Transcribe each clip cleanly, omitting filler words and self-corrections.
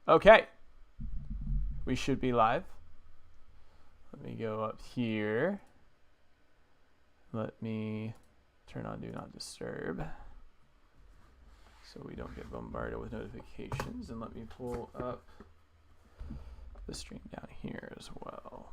Okay. We should be live. Let me go up here. Let me turn on Do Not Disturb so we don't get bombarded with notifications. And let me pull up the stream down here as well.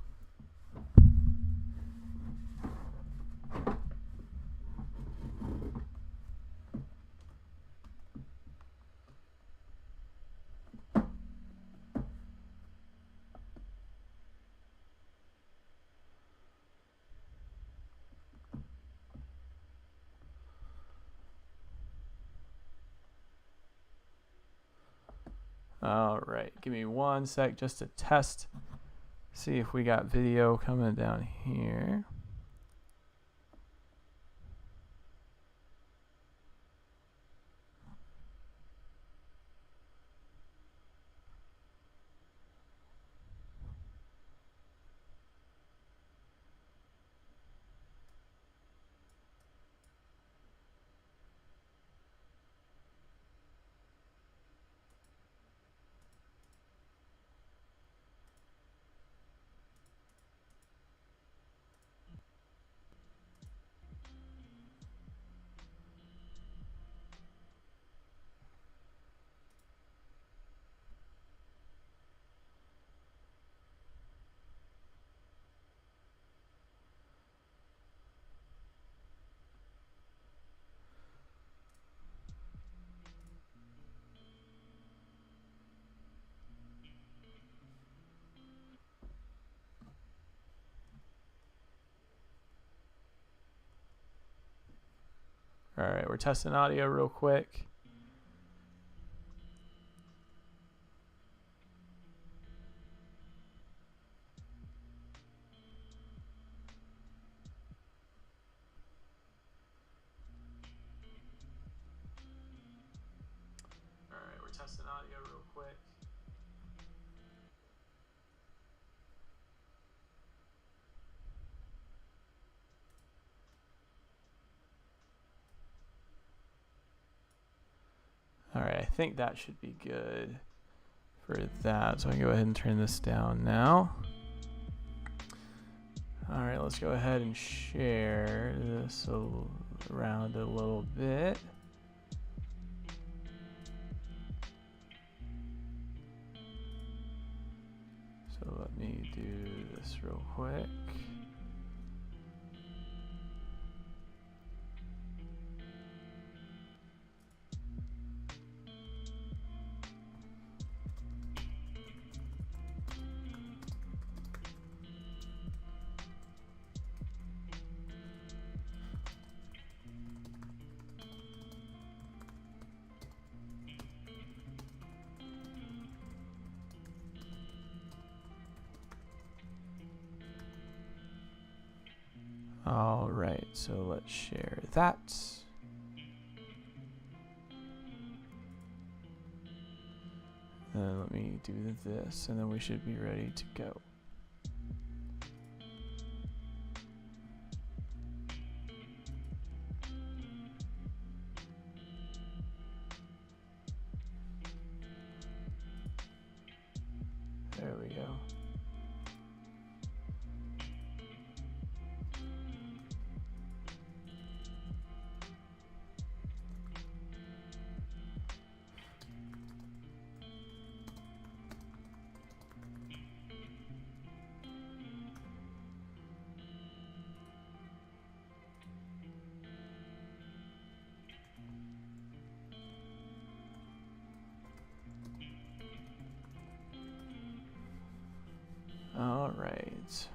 All right, give me 1 sec just to test, see if we got video coming down here. All right, we're testing audio real quick. All right, we're testing audio real quick. All right, I think that should be good for that. So I can go ahead and turn this down now. All right, let's go ahead and share this around a little bit. So let me do this real quick. All right, so let's share that. And let me do this, and then we should be ready to go. There we go. All right.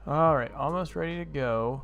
All right, almost ready to go.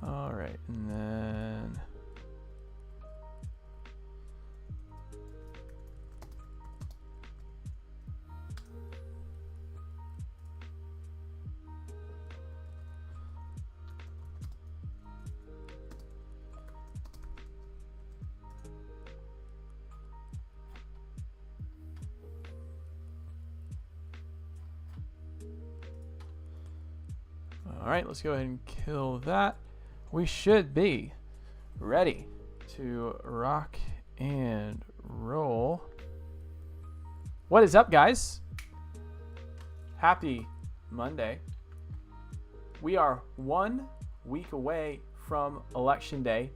All right, and then all right, let's go ahead and kill that. We should be ready to rock and roll. What is up, guys? Happy Monday. We are 1 week away from Election Day.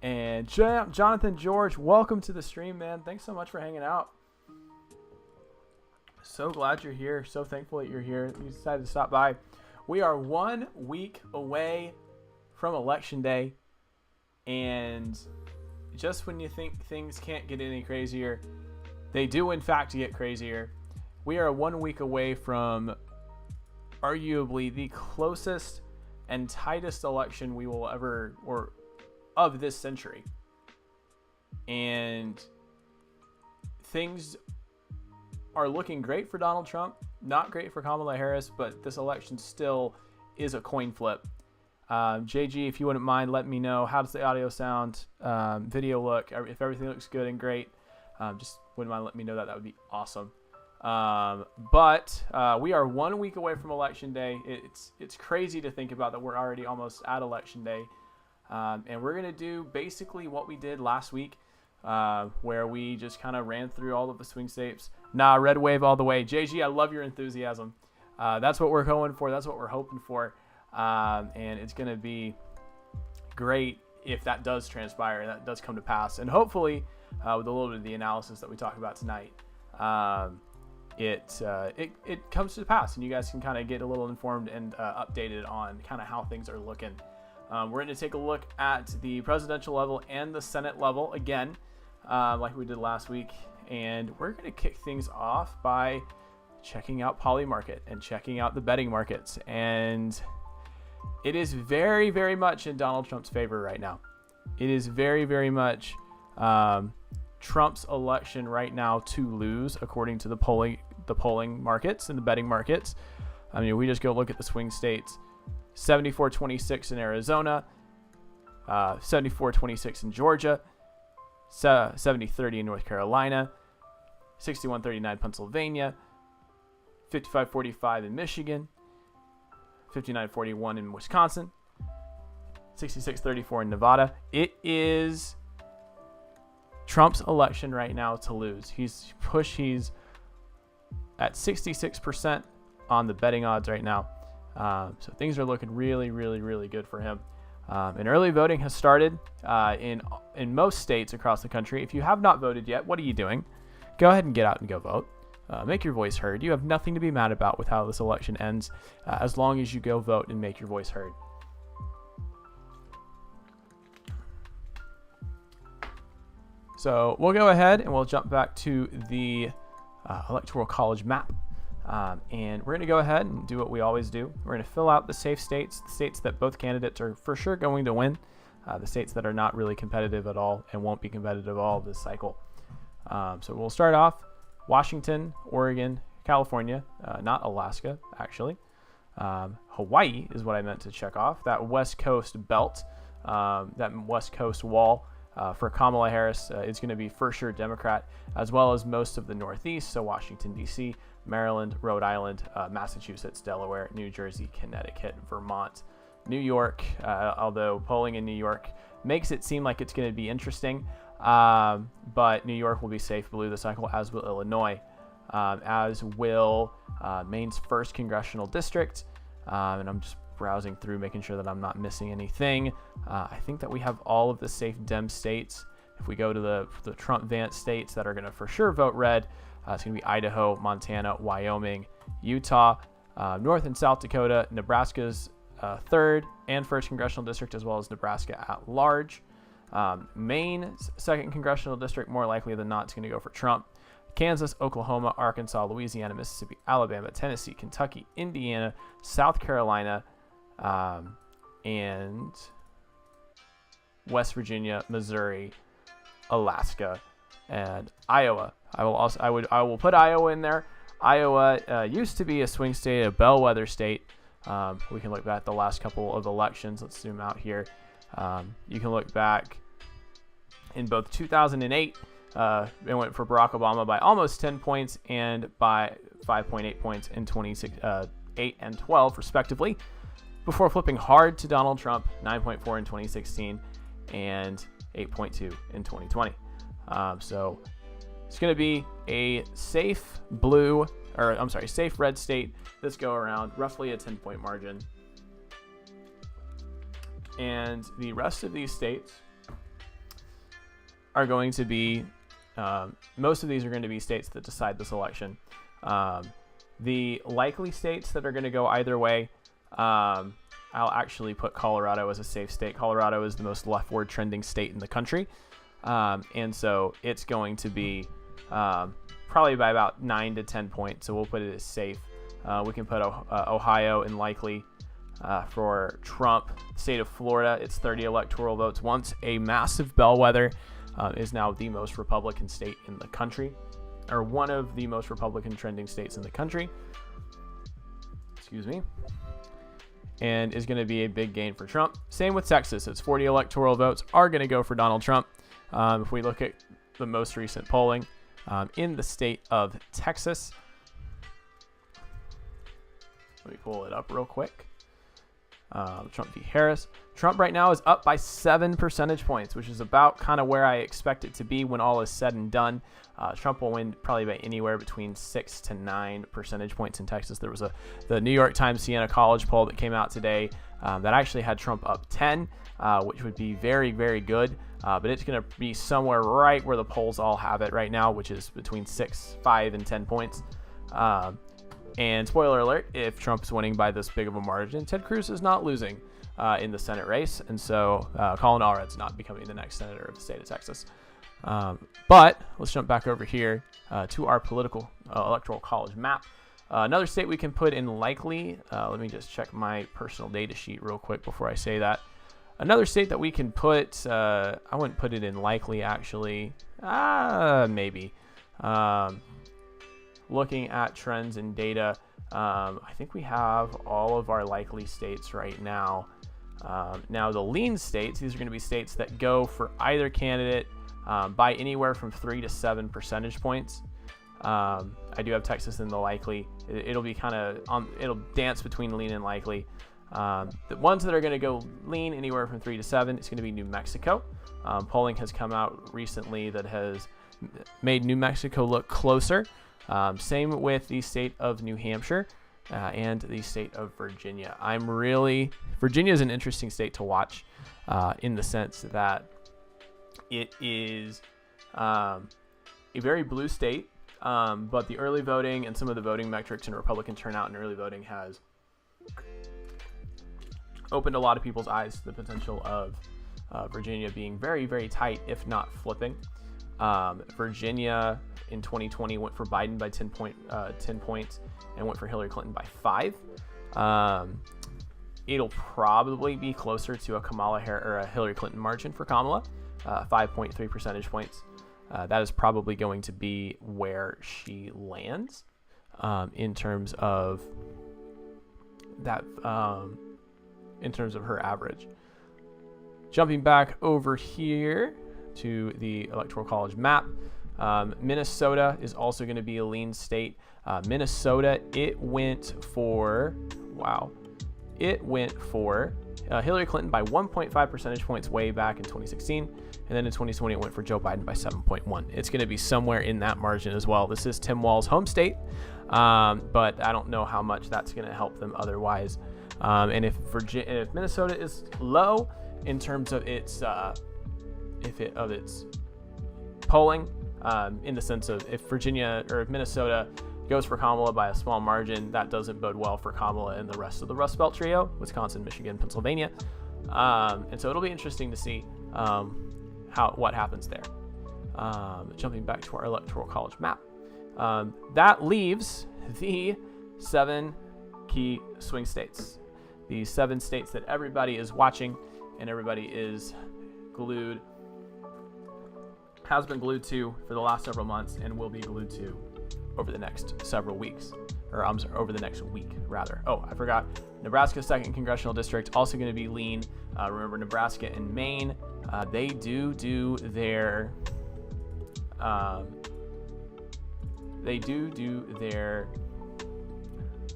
And Jonathan George, welcome to the stream, man. Thanks so much for hanging out. So glad you're here. So thankful that you're here. You decided to stop by. We are 1 week away from Election Day, and just when you think things can't get any crazier, they do in fact get crazier. We are 1 week away from arguably the closest and tightest election we will ever, or of this century. And things are looking great for Donald Trump, not great for Kamala Harris, but this election still is a coin flip. JG, if you wouldn't mind, let me know, how does the audio sound, video look, if everything looks good and great. Just wouldn't mind letting me know that. That would be awesome. But we are 1 week away from Election Day. It's crazy to think about that we're already almost at Election Day. And we're going to do basically what we did last week, where we just kind of ran through all of the swing states. Nah, red wave all the way. JG, I love your enthusiasm. That's what we're going for. That's what we're hoping for. And it's going to be great if that does transpire and that does come to pass. And hopefully, with a little bit of the analysis that we talk about tonight, it comes to pass, and you guys can kind of get a little informed and updated on kind of how things are looking. We're going to take a look at the presidential level and the Senate level again, like we did last week. And we're going to kick things off by checking out Poly Market and checking out the betting markets. And it is very, very much in Donald Trump's favor right now. It is very, very much Trump's election right now to lose, according to the polling markets and the betting markets. I mean, we just go look at the swing states. 74-26 in Arizona, 74-26 in Georgia, 70-30 in North Carolina, 61-39 Pennsylvania, 55-45 in Michigan, 59-41 in Wisconsin, 66-34 in Nevada. It is Trump's election right now to lose. He's at 66% on the betting odds right now. So things are looking really, really, really good for him. And early voting has started in most states across the country. If you have not voted yet, what are you doing? Go ahead and get out and go vote. Make your voice heard. You have nothing to be mad about with how this election ends, as long as you go vote and make your voice heard. So we'll go ahead and we'll jump back to the Electoral College map. And we're going to go ahead and do what we always do. We're going to fill out the safe states, the states that both candidates are for sure going to win, the states that are not really competitive at all and won't be competitive at all this cycle. So we'll start off Washington, Oregon, California, not Alaska, actually. Hawaii is what I meant to check off. That West Coast belt, that West Coast wall For Kamala Harris, it's going to be for sure Democrat, as well as most of the Northeast, so Washington, D.C., Maryland, Rhode Island, Massachusetts, Delaware, New Jersey, Connecticut, Vermont, New York, although polling in New York makes it seem like it's going to be interesting, but New York will be safe blue this cycle, as will Illinois, as will Maine's 1st congressional district, and I'm just browsing through, making sure that I'm not missing anything. I think that we have all of the safe Dem states. If we go to the Trump-Vance states that are going to for sure vote red, it's going to be Idaho, Montana, Wyoming, Utah, North and South Dakota, Nebraska's 3rd and 1st congressional district, as well as Nebraska at large. Maine's 2nd congressional district, more likely than not, is going to go for Trump. Kansas, Oklahoma, Arkansas, Louisiana, Mississippi, Alabama, Tennessee, Kentucky, Indiana, South Carolina, and West Virginia, Missouri, Alaska, and Iowa. I will put Iowa in there. Iowa used to be a swing state, a bellwether state. We can look back at the last couple of elections. Let's zoom out here. You can look back in both 2008. It went for Barack Obama by almost 10 points and by 5.8 points in 8 and 12, respectively, before flipping hard to Donald Trump, 9.4 in 2016 and 8.2 in 2020. So it's going to be a safe safe red state this go around, roughly a 10-point margin. And the rest of these states are going to be, most of these are going to be states that decide this election. The likely states that are going to go either way, I'll actually put Colorado as a safe state. Colorado is the most leftward trending state in the country. And so it's going to be probably by about 9 to 10 points. So we'll put it as safe. We can put Ohio in likely for Trump. The state of Florida, it's 30 electoral votes. Once a massive bellwether, is now the most Republican state in the country, or one of the most Republican trending states in the country. Excuse me. And is going to be a big gain for Trump. Same with Texas. It's 40 electoral votes are going to go for Donald Trump. If we look at the most recent polling in the state of Texas, let me pull it up real quick. Trump v. Harris. Trump right now is up by 7 percentage points, which is about kind of where I expect it to be when all is said and done. Trump will win probably by anywhere between 6 to 9 percentage points in Texas. There was the New York Times Siena College poll that came out today that actually had Trump up 10, which would be very, very good. But it's going to be somewhere right where the polls all have it right now, which is between 6, 5, and 10 points. And spoiler alert, if Trump's winning by this big of a margin, Ted Cruz is not losing in the Senate race. And so Colin Allred's not becoming the next senator of the state of Texas. But let's jump back over here to our political electoral college map. Another state we can put in likely, let me just check my personal data sheet real quick before I say that. Another state that we can put, I wouldn't put it in likely actually, maybe. Looking at trends and data, I think we have all of our likely states right now. Now the lean states, these are going to be states that go for either candidate by anywhere from 3 to 7 percentage points. I do have Texas in the likely. It'll be kind of it'll dance between lean and likely. The ones that are going to go lean anywhere from 3 to 7, it's going to be New Mexico. Polling has come out recently that has made New Mexico look closer. Same with the state of New Hampshire and the state of Virginia. Virginia is an interesting state to watch in the sense that it is a very blue state, but the early voting and some of the voting metrics and Republican turnout in early voting has opened a lot of people's eyes to the potential of Virginia being very, very tight, if not flipping. Virginia in 2020 went for Biden by 10 points and went for Hillary Clinton by 5. It'll probably be closer to a Kamala Harris or a Hillary Clinton margin for Kamala, 5.3 percentage points. That is probably going to be where she lands in terms of that, in terms of her average. Jumping back over here to the Electoral College map. Minnesota is also going to be a lean state. Minnesota, it went for Hillary Clinton by 1.5 percentage points way back in 2016. And then in 2020, it went for Joe Biden by 7.1. It's going to be somewhere in that margin as well. This is Tim Walz's home state, but I don't know how much that's going to help them otherwise. And if Minnesota is low in terms of its polling, in the sense of if Virginia or if Minnesota goes for Kamala by a small margin, that doesn't bode well for Kamala and the rest of the Rust Belt trio, Wisconsin, Michigan, Pennsylvania. And so it'll be interesting to see what happens there. Jumping back to our Electoral College map. That leaves the 7 key swing states. The 7 states that everybody is watching and everybody is has been glued to for the last several months and will be glued to over the next several weeks, or I'm sorry, over the next week rather. Oh, I forgot. Nebraska's 2nd congressional district also going to be lean. Remember, Nebraska and Maine, they do their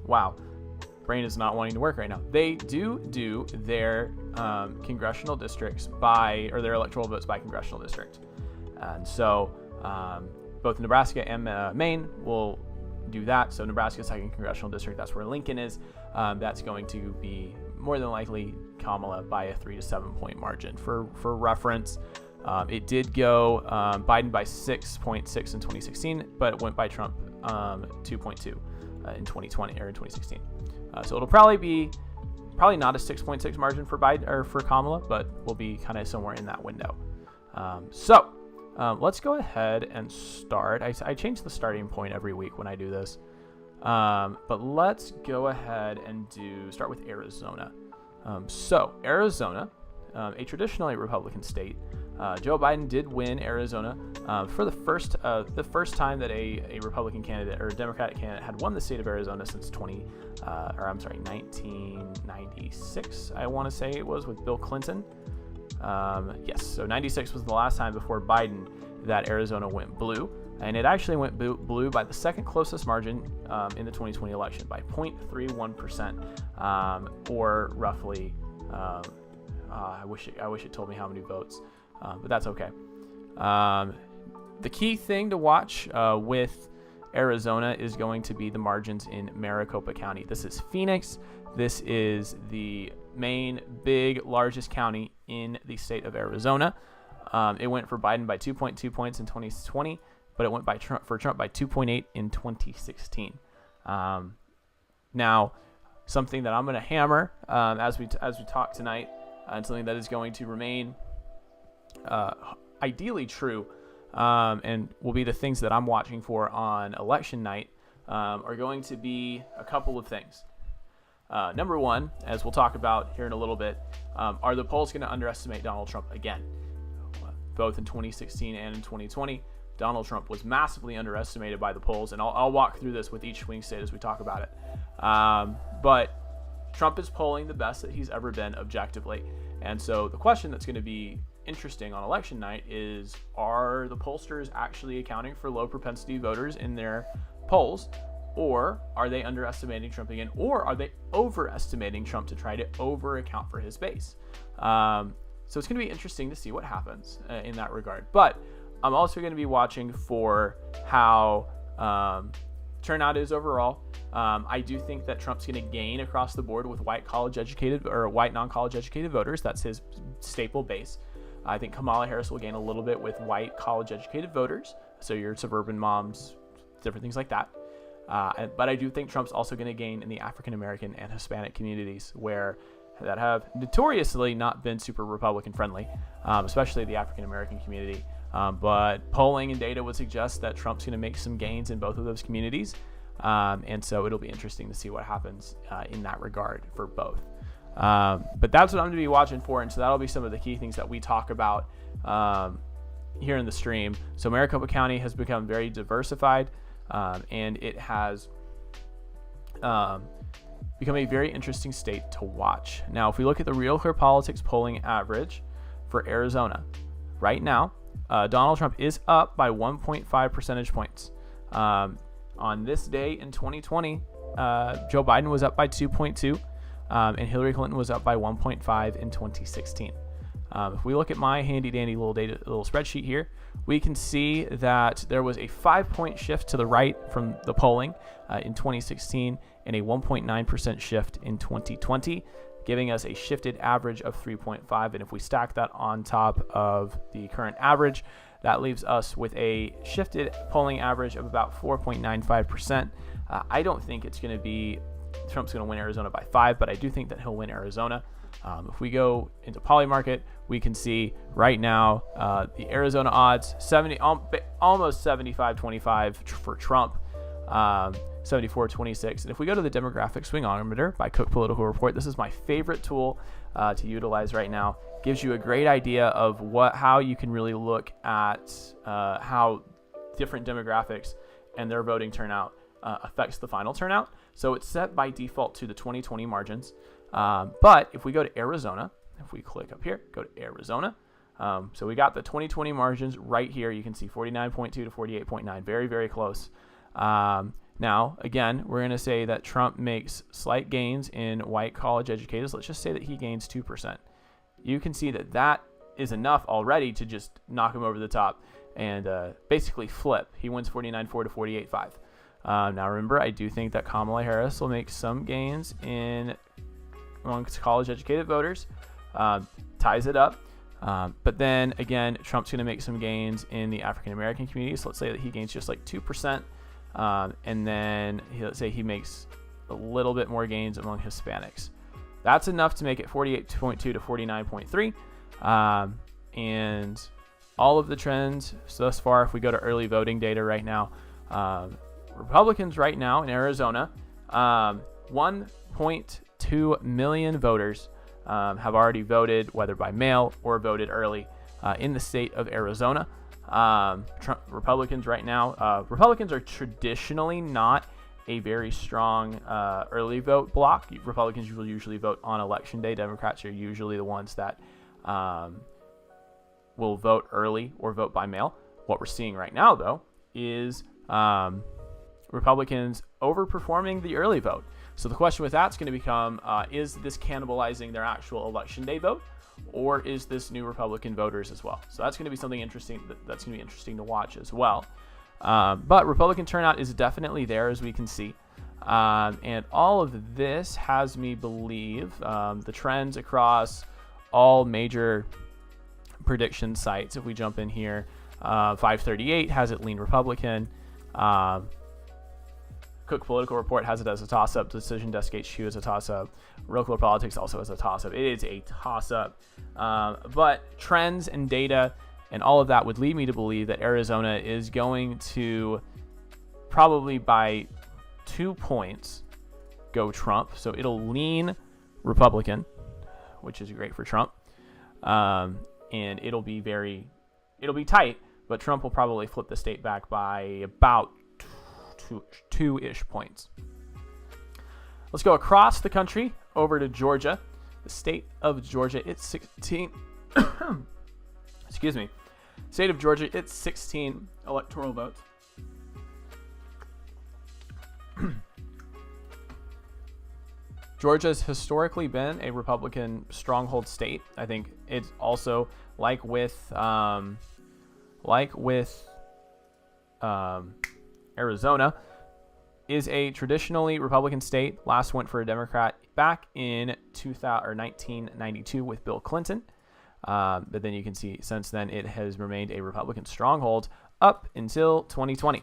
wow, brain is not wanting to work right now. They do their congressional districts or their electoral votes by congressional district. And so both Nebraska and Maine will do that. So Nebraska's 2nd congressional district, that's where Lincoln is. That's going to be more than likely Kamala by a 3 to 7 point margin. For reference, it did go Biden by 6.6 in 2016, but it went by Trump 2.2 in 2020 or in 2016. So it'll probably not a 6.6 margin for Biden or for Kamala, but we'll be kind of somewhere in that window. Let's go ahead and start. I change the starting point every week when I do this. But let's go ahead and start with Arizona. Arizona, a traditionally Republican state. Joe Biden did win Arizona for the first time that a Republican candidate or a Democratic candidate had won the state of Arizona since 1996. I want to say it was with Bill Clinton. Yes, so 96 was the last time before Biden that Arizona went blue, and it actually went blue by the second closest margin in the 2020 election by 0.31%, or roughly. I wish it told me how many votes, but that's okay. The key thing to watch with Arizona is going to be the margins in Maricopa County. This is Phoenix. This is the main, largest county in the state of Arizona. It went for Biden by 2.2 points in 2020, but it went for Trump by 2.8 in 2016. Now, something that I'm going to hammer as we talk tonight, and something that is going to remain ideally true, and will be the things that I'm watching for on election night, are going to be a couple of things. Number one, as we'll talk about here in a little bit, are the polls going to underestimate Donald Trump again? Both in 2016 and in 2020, Donald Trump was massively underestimated by the polls, and I'll walk through this with each swing state as we talk about it. But Trump is polling the best that he's ever been objectively, and so the question that's going to be interesting on election night is, are the pollsters actually accounting for low propensity voters in their polls? Or are they underestimating Trump again? Or are they overestimating Trump to try to over-account for his base? So it's going to be interesting to see what happens in that regard. But I'm also going to be watching for how turnout is overall. I do think that Trump's going to gain across the board with white college-educated or white non-college educated voters. That's his staple base. I think Kamala Harris will gain a little bit with white college-educated voters. So your suburban moms, different things like that. But I do think Trump's also going to gain in the African American and Hispanic communities that have notoriously not been super Republican friendly, especially the African American community. But polling and data would suggest that Trump's going to make some gains in both of those communities. And so it'll be interesting to see what happens in that regard for both. But that's what I'm going to be watching for. And so that'll be some of the key things that we talk about here in the stream. So Maricopa County has become very diversified. And it has become a very interesting state to watch. Now, if we look at the Real Clear Politics polling average for Arizona, right now, Donald Trump is up by 1.5 percentage points. On this day in 2020, Joe Biden was up by 2.2, and Hillary Clinton was up by 1.5 in 2016. If we look at my handy dandy little spreadsheet here, we can see that there was a 5-point shift to the right from the polling in 2016 and a 1.9% shift in 2020, giving us a shifted average of 3.5. And if we stack that on top of the current average, that leaves us with a shifted polling average of about 4.95%. I don't think it's going to be Trump's going to win Arizona by 5, but I do think that he'll win Arizona. If we go into Polymarket, we can see right now the Arizona odds almost 75-25 for Trump, 74-26. And if we go to the demographic swingometer by Cook Political Report, this is my favorite tool to utilize right now. Gives you a great idea of how you can really look at how different demographics and their voting turnout affects the final turnout. So it's set by default to the 2020 margins. But if we go to Arizona, if we click up here, go to Arizona. So we got the 2020 margins right here. You can see 49.2 to 48.9, very, very close. Now, again, we're going to say that Trump makes slight gains in white college educators. Let's just say that he gains 2%. You can see that that is enough already to just knock him over the top and basically flip. He wins 49.4 to 48.5. Now, remember, I do think that Kamala Harris will make some gains amongst college-educated voters, ties it up. But then, again, Trump's going to make some gains in the African-American community. So let's say that he gains just like 2%. And then let's say he makes a little bit more gains among Hispanics. That's enough to make it 48.2 to 49.3. And all of the trends thus far, if we go to early voting data right now, Republicans right now in Arizona, 1.2 million voters have already voted, whether by mail or voted early in the state of Arizona. Republicans right now, Republicans are traditionally not a very strong early vote bloc. Republicans will usually vote on election day. Democrats are usually the ones that will vote early or vote by mail. What we're seeing right now, though, is Republicans overperforming the early vote. So the question with that's going to become, is this cannibalizing their actual election day vote, or is this new Republican voters as well? So that's going to be something interesting. That's going to be interesting to watch as well. But Republican turnout is definitely there, as we can see. And all of this has me believe the trends across all major prediction sites. If we jump in here, 538 has it lean Republican. Cook Political Report has it as a toss-up. Decision Desk HQ is a toss-up. Real Clear Politics also has a toss-up. It is a toss-up. But trends and data and all of that would lead me to believe that Arizona is going to probably by 2 points go Trump. So it'll lean Republican, which is great for Trump. And it'll be tight, but Trump will probably flip the state back by about two-ish points. Let's go across the country over to Georgia. The state of Georgia, it's 16. Excuse me. State of Georgia, it's 16 electoral votes. Georgia's historically been a Republican stronghold state. I think it's also like with Arizona, is a traditionally Republican state. Last went for a Democrat back in 1992 with Bill Clinton. But then you can see since then it has remained a Republican stronghold up until 2020.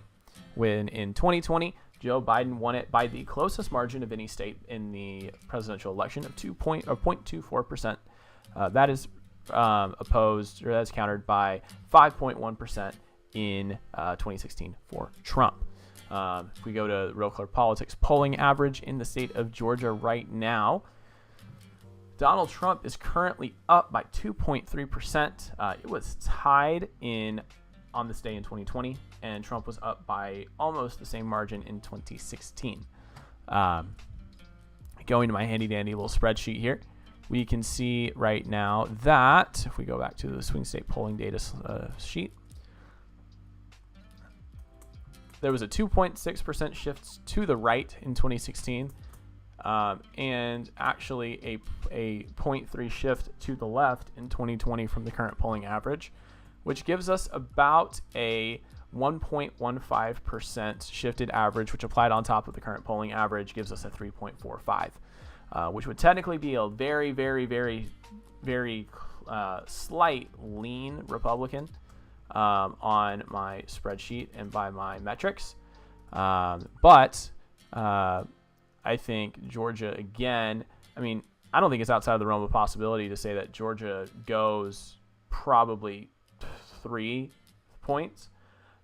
When in 2020, Joe Biden won it by the closest margin of any state in the presidential election of 0.24%. That is opposed, or that's countered by 5.1% in 2016 for Trump. If we go to Real Clear Politics polling average in the state of Georgia right now, Donald Trump is currently up by 2.3%. It was tied on this day in 2020, and Trump was up by almost the same margin in 2016. Going to my handy dandy little spreadsheet here, we can see right now that if we go back to the swing state polling data sheet, there was a 2.6% shift to the right in 2016, and actually a 0.3 shift to the left in 2020 from the current polling average, which gives us about a 1.15% shifted average, which applied on top of the current polling average gives us a 3.45, which would technically be a very, very, very, very slight lean Republican on my spreadsheet and by my metrics. But I think Georgia, again, I mean, I don't think it's outside of the realm of possibility to say that Georgia goes probably 3 points,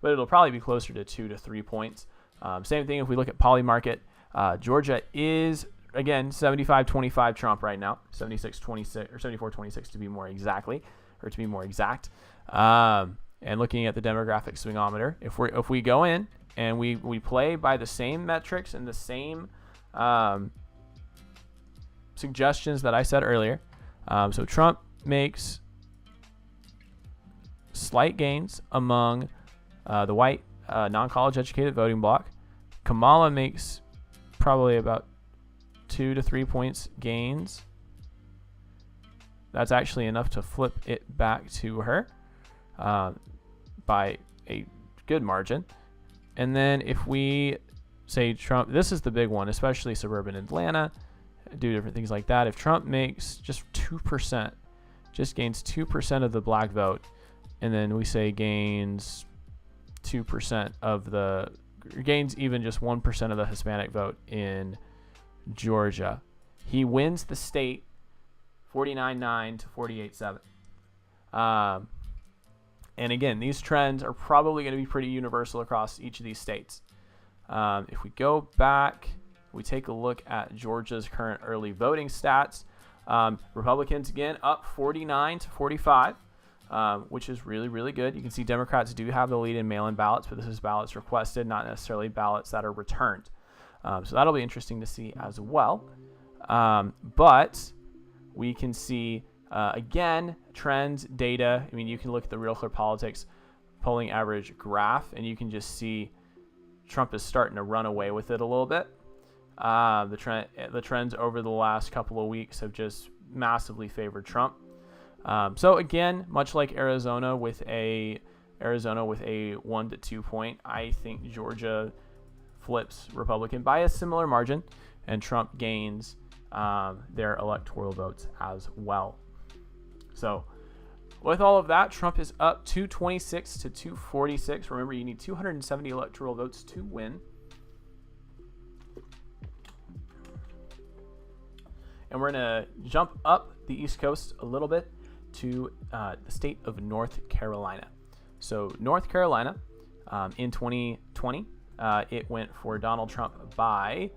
but it'll probably be closer to 2 to 3 points. Same thing if we look at Polymarket. Georgia is, again, 75-25 Trump right now, 76-26 or 74-26 to be more exact. And looking at the demographic swingometer, if we go in and we play by the same metrics and the same suggestions that I said earlier, so Trump makes slight gains among the white non-college educated voting bloc. Kamala makes probably about 2 to 3 points gains. That's actually enough to flip it back to her by a good margin. And then if we say Trump, this is the big one, especially suburban Atlanta, do different things like that. If Trump makes just 2%, just gains 2% of the black vote, and then we say gains 2% of the, gains even just 1% of the Hispanic vote in Georgia, he wins the state 49-9 to 48-7. And again, these trends are probably going to be pretty universal across each of these states. If we go back, we take a look at Georgia's current early voting stats. Republicans, again, up 49 to 45, which is really, really good. You can see Democrats do have the lead in mail-in ballots, but this is ballots requested, not necessarily ballots that are returned. So that'll be interesting to see as well. But we can see, again, trends, data. I mean, you can look at the Real Clear Politics polling average graph, and you can just see Trump is starting to run away with it a little bit. The trends over the last couple of weeks have just massively favored Trump. So again, much like Arizona with a 1 to 2 point, I think Georgia flips Republican by a similar margin, and Trump gains their electoral votes as well. So with all of that, Trump is up 226 to 246. Remember, you need 270 electoral votes to win. And we're going to jump up the East Coast a little bit to the state of North Carolina. So North Carolina, in 2020, it went for Donald Trump by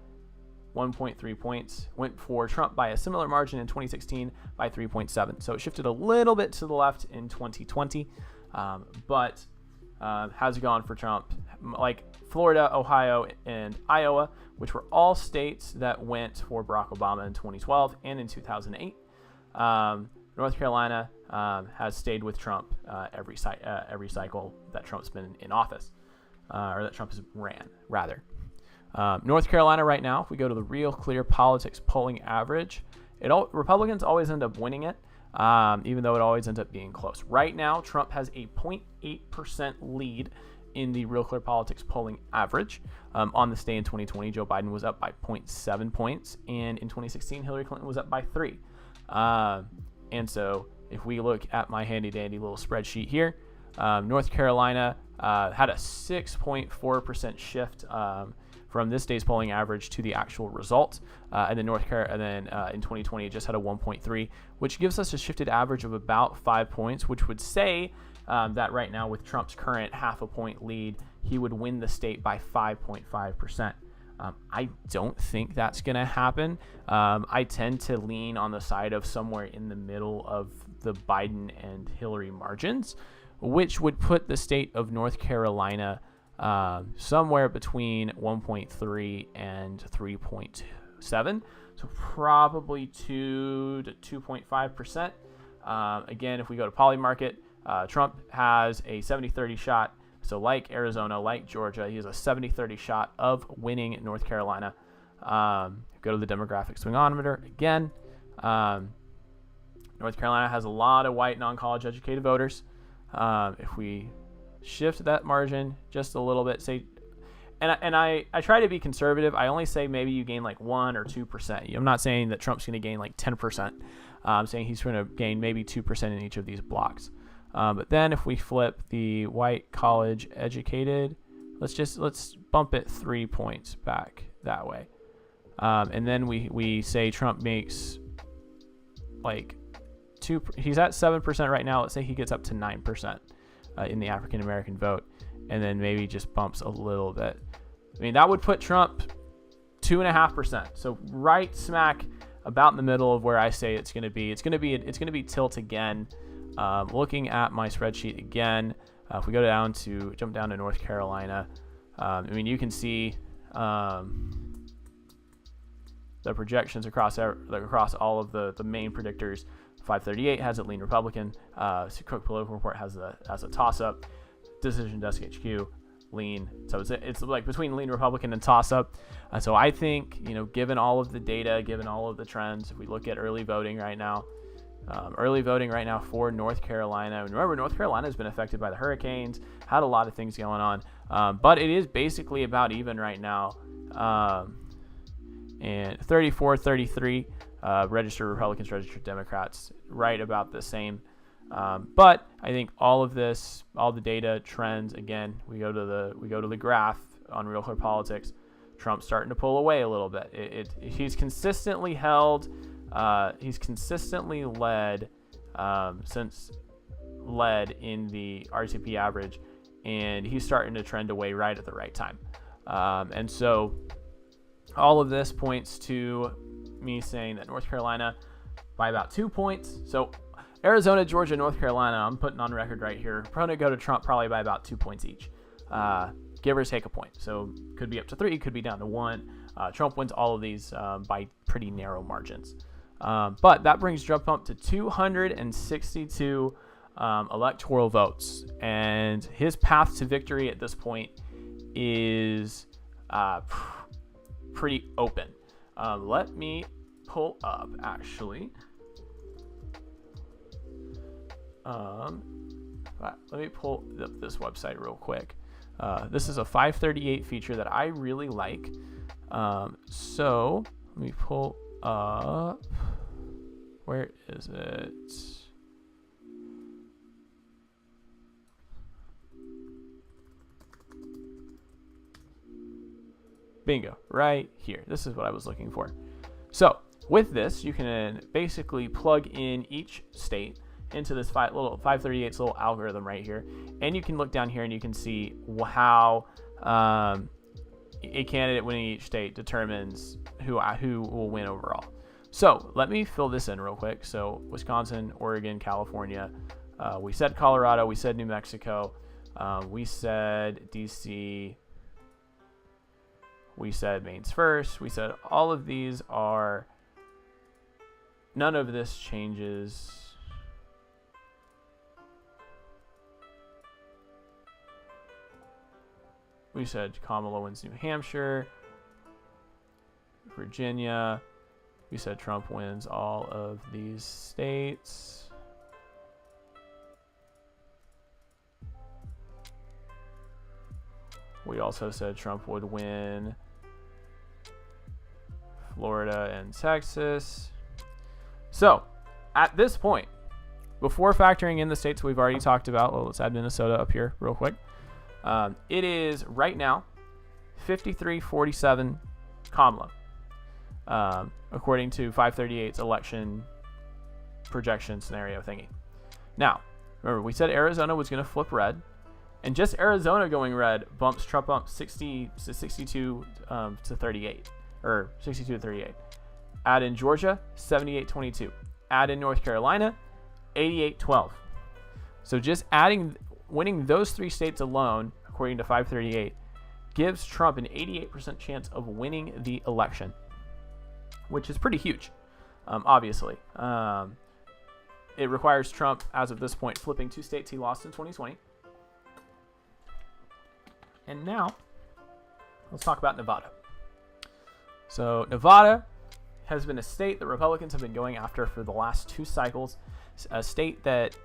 1.3 points, went for Trump by a similar margin in 2016 by 3.7. So it shifted a little bit to the left in 2020, but has gone for Trump, like Florida, Ohio, and Iowa, which were all states that went for Barack Obama in 2012 and in 2008. North Carolina has stayed with Trump every cycle that Trump's been in office, or that Trump has ran, rather. North Carolina right now, if we go to the Real Clear Politics polling average, Republicans always end up winning it, even though it always ends up being close. Right now, Trump has a 0.8% lead in the Real Clear Politics polling average. On this day in 2020, Joe Biden was up by 0.7 points, and in 2016, Hillary Clinton was up by 3. And so if we look at my handy-dandy little spreadsheet here, North Carolina had a 6.4% shift from this day's polling average to the actual result, and then in 2020 it just had a 1.3, which gives us a shifted average of about 5 points, which would say that right now with Trump's current half a point lead, he would win the state by 5.5%. I don't think that's going to happen. I tend to lean on the side of somewhere in the middle of the Biden and Hillary margins, which would put the state of North Carolina somewhere between 1.3 and 3.2 2.7, so probably 2 to 2.5%. Again, if we go to Polymarket, Trump has a 70-30 shot. So like Arizona, like Georgia, he has a 70-30 shot of winning North Carolina. Go to the demographic swingometer again. North Carolina has a lot of white non-college educated voters. If we shift that margin just a little bit, say, and I try to be conservative. I only say maybe you gain like 1 or 2%. I'm not saying that Trump's going to gain like 10%. I'm saying he's going to gain maybe 2% in each of these blocks. But then if we flip the white college educated, let's bump it 3 points back that way. And then we say Trump makes like he's at 7% right now. Let's say he gets up to 9% in the African American vote, and then maybe just bumps a little bit. I mean, that would put Trump 2.5%. So right smack about in the middle of where I say it's going to be. It's going to be tilt again. Looking at my spreadsheet again, if we jump down to North Carolina, I mean, you can see the projections across all of the main predictors. 538 has it lean Republican. Cook Political Report has a toss-up. Decision Desk HQ lean. So it's like between lean Republican and toss-up. So I think, given all of the data, given all of the trends, if we look at early voting right now for North Carolina. And remember, North Carolina has been affected by the hurricanes, had a lot of things going on, but it is basically about even right now. And 34-33, registered Republicans, registered Democrats, right about the same. But I think all of this, all the data trends, again, we go to the graph on Real Clear Politics. Trump's starting to pull away a little bit. He's consistently held. He's consistently led in the RTP average, and he's starting to trend away right at the right time. And so all of this points to me saying that North Carolina by about 2 points. So Arizona, Georgia, North Carolina, I'm putting on record right here, probably go to Trump probably by about 2 points each, give or take a point. So could be up to 3, could be down to 1. Trump wins all of these by pretty narrow margins. But that brings Trump up to 262 electoral votes, and his path to victory at this point is pretty open. Let me pull up, actually. Let me pull up this website real quick. This is a 538 feature that I really like. So let me pull up. Where is it? Bingo, right here. This is what I was looking for. So with this, you can basically plug in each state into this 538's little algorithm right here, and you can look down here and you can see how a candidate winning each state determines who will win overall. So let me fill this in real quick. So Wisconsin, Oregon, California. We said Colorado. We said New Mexico. We said DC. We said Maine's first. We said all of these are. None of this changes. We said Kamala wins New Hampshire, Virginia. We said Trump wins all of these states. We also said Trump would win Florida and Texas. So, at this point, before factoring in the states we've already talked about, well, let's add Minnesota up here real quick. It is right now 53-47 Kamala, according to 538's election projection scenario thingy. Now, remember, we said Arizona was going to flip red, and just Arizona going red bumps Trump up 62 to 38, or 62 to 38. Add in Georgia, 78-22. Add in North Carolina, 88-12. So just winning those 3 states alone, according to 538, gives Trump an 88% chance of winning the election. which is pretty huge, obviously. It requires Trump, as of this point, flipping 2 states he lost in 2020. And now, let's talk about Nevada. So Nevada has been a state that Republicans have been going after for the last 2 cycles, a state that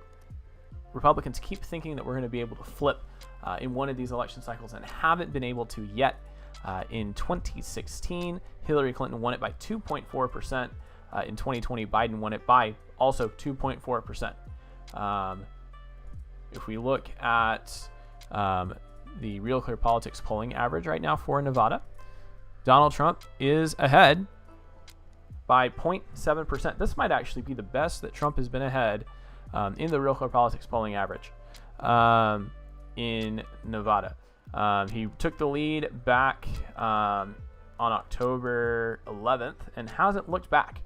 Republicans keep thinking that we're going to be able to flip in one of these election cycles and haven't been able to yet. In 2016, Hillary Clinton won it by 2.4%. In 2020, Biden won it by also 2.4%. If we look at the Real Clear Politics polling average right now for Nevada, Donald Trump is ahead by 0.7%. This might actually be the best that Trump has been ahead in the Real Clear Politics polling average in Nevada. He took the lead back on October 11th and hasn't looked back.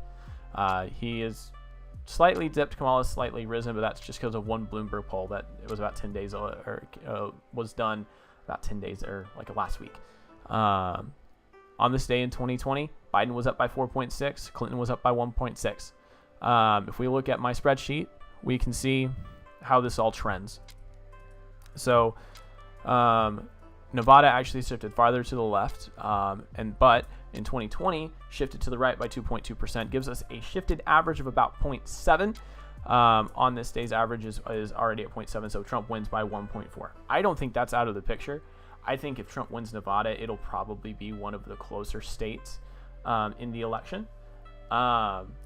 He is slightly dipped. Kamala's slightly risen, but that's just because of one Bloomberg poll that it was about 10 days or was done about 10 days or like last week. On this day in 2020, Biden was up by 4.6, Clinton was up by 1.6. If we look at my spreadsheet, we can see how this all trends. So Nevada actually shifted farther to the left, but in 2020 shifted to the right by 2.2%, gives us a shifted average of about 0.7. On this day's average is already at 0.7, so Trump wins by 1.4. I don't think that's out of the picture. I think if Trump wins Nevada, it'll probably be one of the closer states in the election.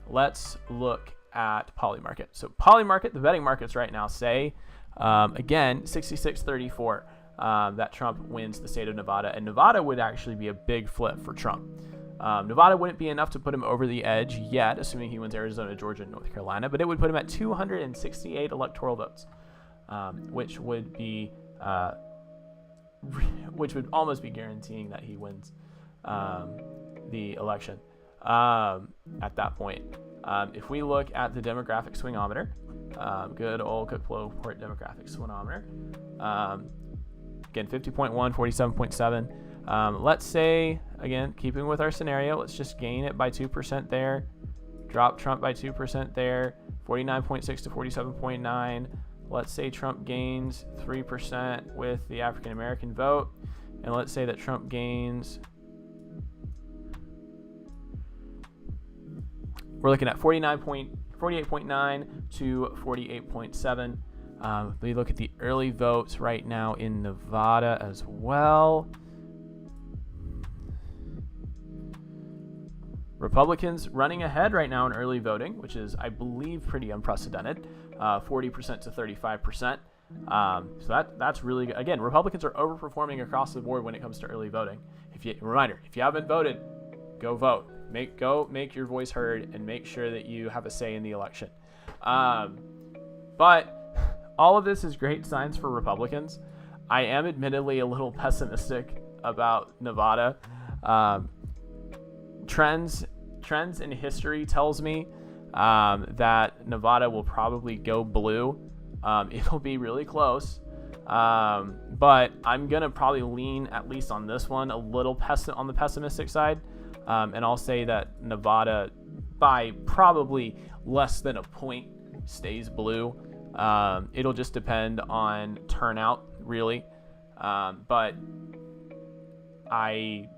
Let's look at Polymarket. So Polymarket, the betting markets right now say, again, 66-34. That Trump wins the state of Nevada, and Nevada would actually be a big flip for Trump. Nevada wouldn't be enough to put him over the edge yet, assuming he wins Arizona, Georgia, and North Carolina, but it would put him at 268 electoral votes, which would almost be guaranteeing that he wins the election at that point. If we look at the demographic swingometer, good old Cook-Port demographic swingometer, again, 50.1, 47.7. Let's say, again, keeping with our scenario, let's just gain it by 2% there, drop Trump by 2% there, 49.6 to 47.9. Let's say Trump gains 3% with the African American vote, and let's say that Trump gains, we're looking at 48.9 to 48.7. We look at the early votes right now in Nevada as well. Republicans running ahead right now in early voting, which is, I believe, pretty unprecedented, 40% to 35%. So that's really good. Again, Republicans are overperforming across the board when it comes to early voting. Reminder, if you haven't voted, go vote. Make your voice heard and make sure that you have a say in the election. But all of this is great signs for Republicans. I am admittedly a little pessimistic about Nevada. Trends in history tells me that Nevada will probably go blue. It'll be really close, but I'm gonna probably lean, at least on this one, a little on the pessimistic side, and I'll say that Nevada, by probably less than a point, stays blue. It'll just depend on turnout, really, but I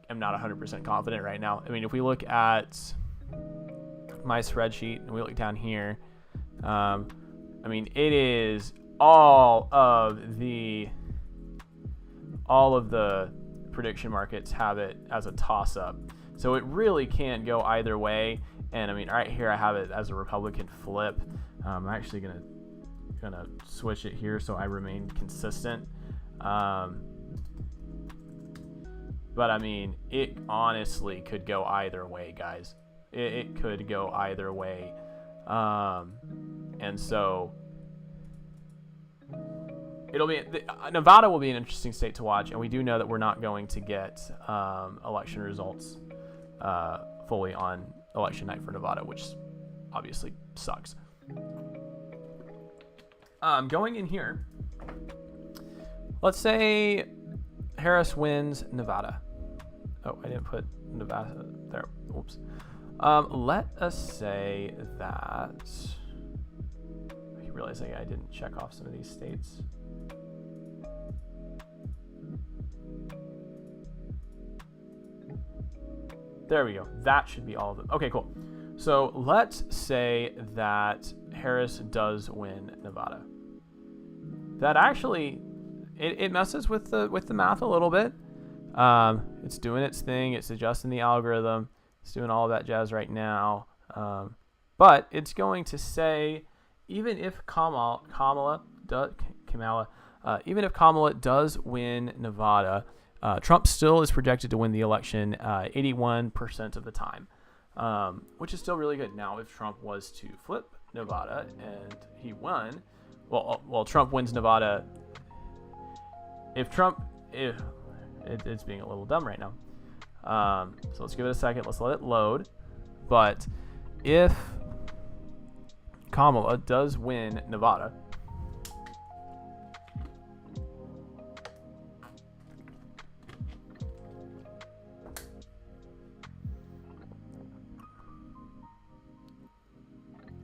am not 100% confident right now. I mean, if we look at my spreadsheet and we look down here, I mean, it is all of the prediction markets have it as a toss-up, so it really can't go either way. And I mean, right here I have it as a Republican flip. I'm actually gonna switch it here so I remain consistent. But I mean, it honestly could go either way, guys. It could go either way. And so Nevada will be an interesting state to watch, and we do know that we're not going to get election results fully on election night for Nevada, which obviously sucks. Going in here, let's say Harris wins Nevada. Oh, I didn't put Nevada there. Oops. Let us say that. I realize I didn't check off some of these states. There we go. That should be all of them. Okay, cool. So let's say that Harris does win Nevada. That actually, it messes with the math a little bit. It's doing its thing. It's adjusting the algorithm. It's doing all of that jazz right now. But it's going to say, even if Kamala does win Nevada, Trump still is projected to win the election 81% of the time, which is still really good. Now, if Trump was to flip Nevada and he won, well, Trump wins Nevada. It's being a little dumb right now. So let's give it a second. Let's let it load. But if Kamala does win Nevada,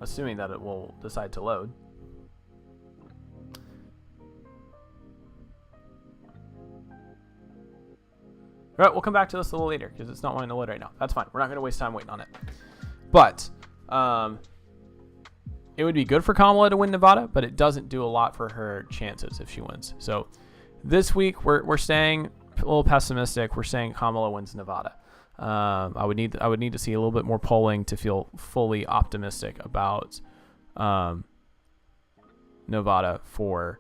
assuming that it will decide to load. All right, we'll come back to this a little later because it's not wanting to load right now. That's fine. We're not going to waste time waiting on it. But it would be good for Kamala to win Nevada, but it doesn't do a lot for her chances if she wins. So this week we're staying a little pessimistic. We're saying Kamala wins Nevada. I would need to see a little bit more polling to feel fully optimistic about Nevada for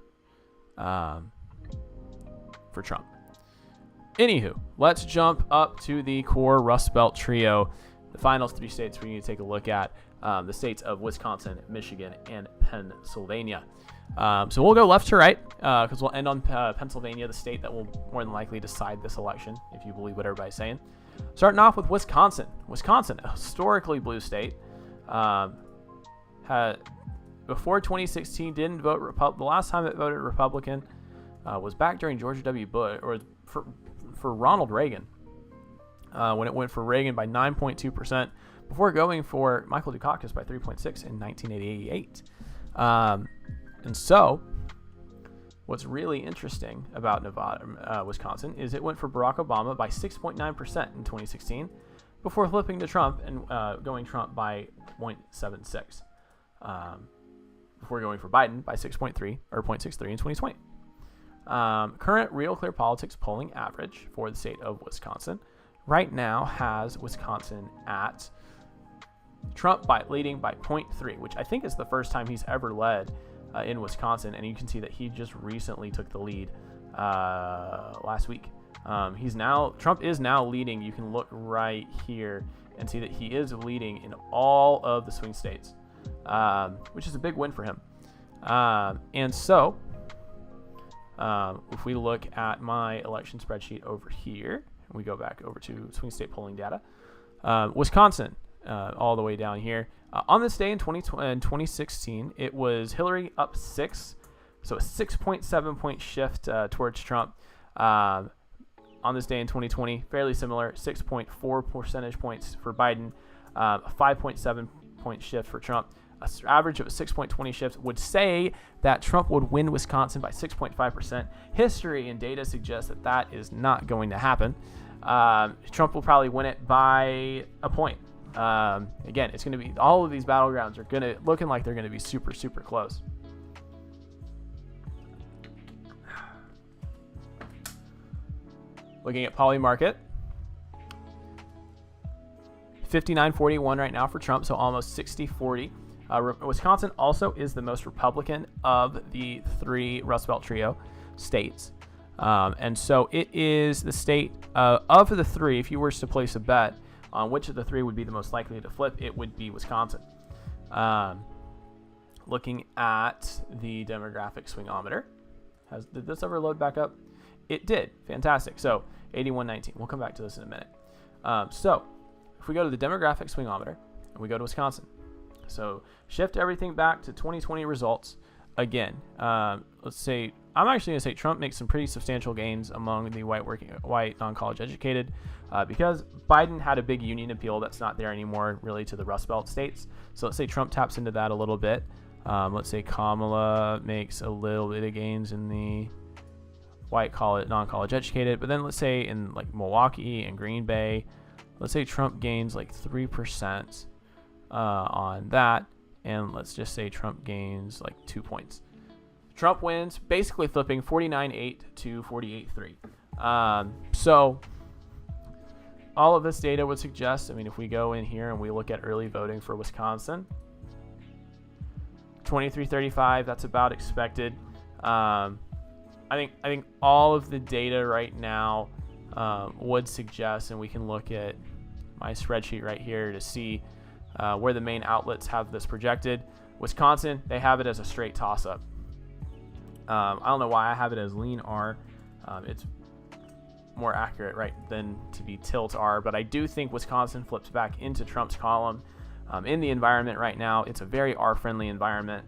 Trump. Anywho, let's jump up to the core Rust Belt trio, the final 3 states we need to take a look at, the states of Wisconsin, Michigan, and Pennsylvania. So we'll go left to right because we'll end on Pennsylvania, the state that will more than likely decide this election, if you believe what everybody's saying. Starting off with Wisconsin. Wisconsin, a historically blue state, had before 2016 didn't vote Republican. The last time it voted Republican was back during George W. Bush, or for Ronald Reagan, when it went for Reagan by 9.2%, before going for Michael Dukakis by 3.6 in 1988. And so, what's really interesting about Wisconsin is it went for Barack Obama by 6.9% in 2016, before flipping to Trump and going Trump by 0.76, before going for Biden by 6.3 or 0.63 in 2020. Current Real Clear Politics polling average for the state of Wisconsin right now has Wisconsin at Trump leading by 0.3, which I think is the first time he's ever led in Wisconsin, and you can see that he just recently took the lead last week. Trump is now leading. You can look right here and see that he is leading in all of the swing states, which is a big win for him. And so, if we look at my election spreadsheet over here, and we go back over to swing state polling data, Wisconsin, all the way down here. On this day in 2016, it was Hillary up 6, so a 6.7 point shift towards Trump. On this day in 2020, fairly similar, 6.4 percentage points for Biden, a 5.7 point shift for Trump. An average of a 6.20 shift would say that Trump would win Wisconsin by 6.5%. History and data suggest that that is not going to happen. Trump will probably win it by a point. Again, it's going to be, all of these battlegrounds are looking like they're going to be super, super close. Looking at Poly Market, 59-41 right now for Trump, so almost 60-40. Wisconsin also is the most Republican of the 3 Rust Belt Trio states. And so it is the state of the 3, if you were to place a bet on which of the 3 would be the most likely to flip, it would be Wisconsin. Looking at the demographic swingometer, did this ever load back up? It did. Fantastic. So 81-19. We'll come back to this in a minute. So if we go to the demographic swingometer and we go to Wisconsin, so shift everything back to 2020 results again. Let's say I'm actually going to say Trump makes some pretty substantial gains among the white non-college educated because Biden had a big union appeal that's not there anymore really to the Rust Belt states. So let's say Trump taps into that a little bit. Let's say Kamala makes a little bit of gains in the white non-college educated, but then let's say in like Milwaukee and Green Bay, let's say Trump gains like 3% on that, and let's just say Trump gains like 2 points. Trump wins, basically flipping 49-8 to 48-3. So all of this data would suggest, I mean, if we go in here and we look at early voting for Wisconsin, 23-35, that's about expected. I think all of the data right now would suggest, and we can look at my spreadsheet right here to see where the main outlets have this projected. Wisconsin, they have it as a straight toss-up. I don't know why I have it as lean R. It's more accurate, right, than to be tilt R, but I do think Wisconsin flips back into Trump's column. In the environment right now, it's a very R-friendly environment.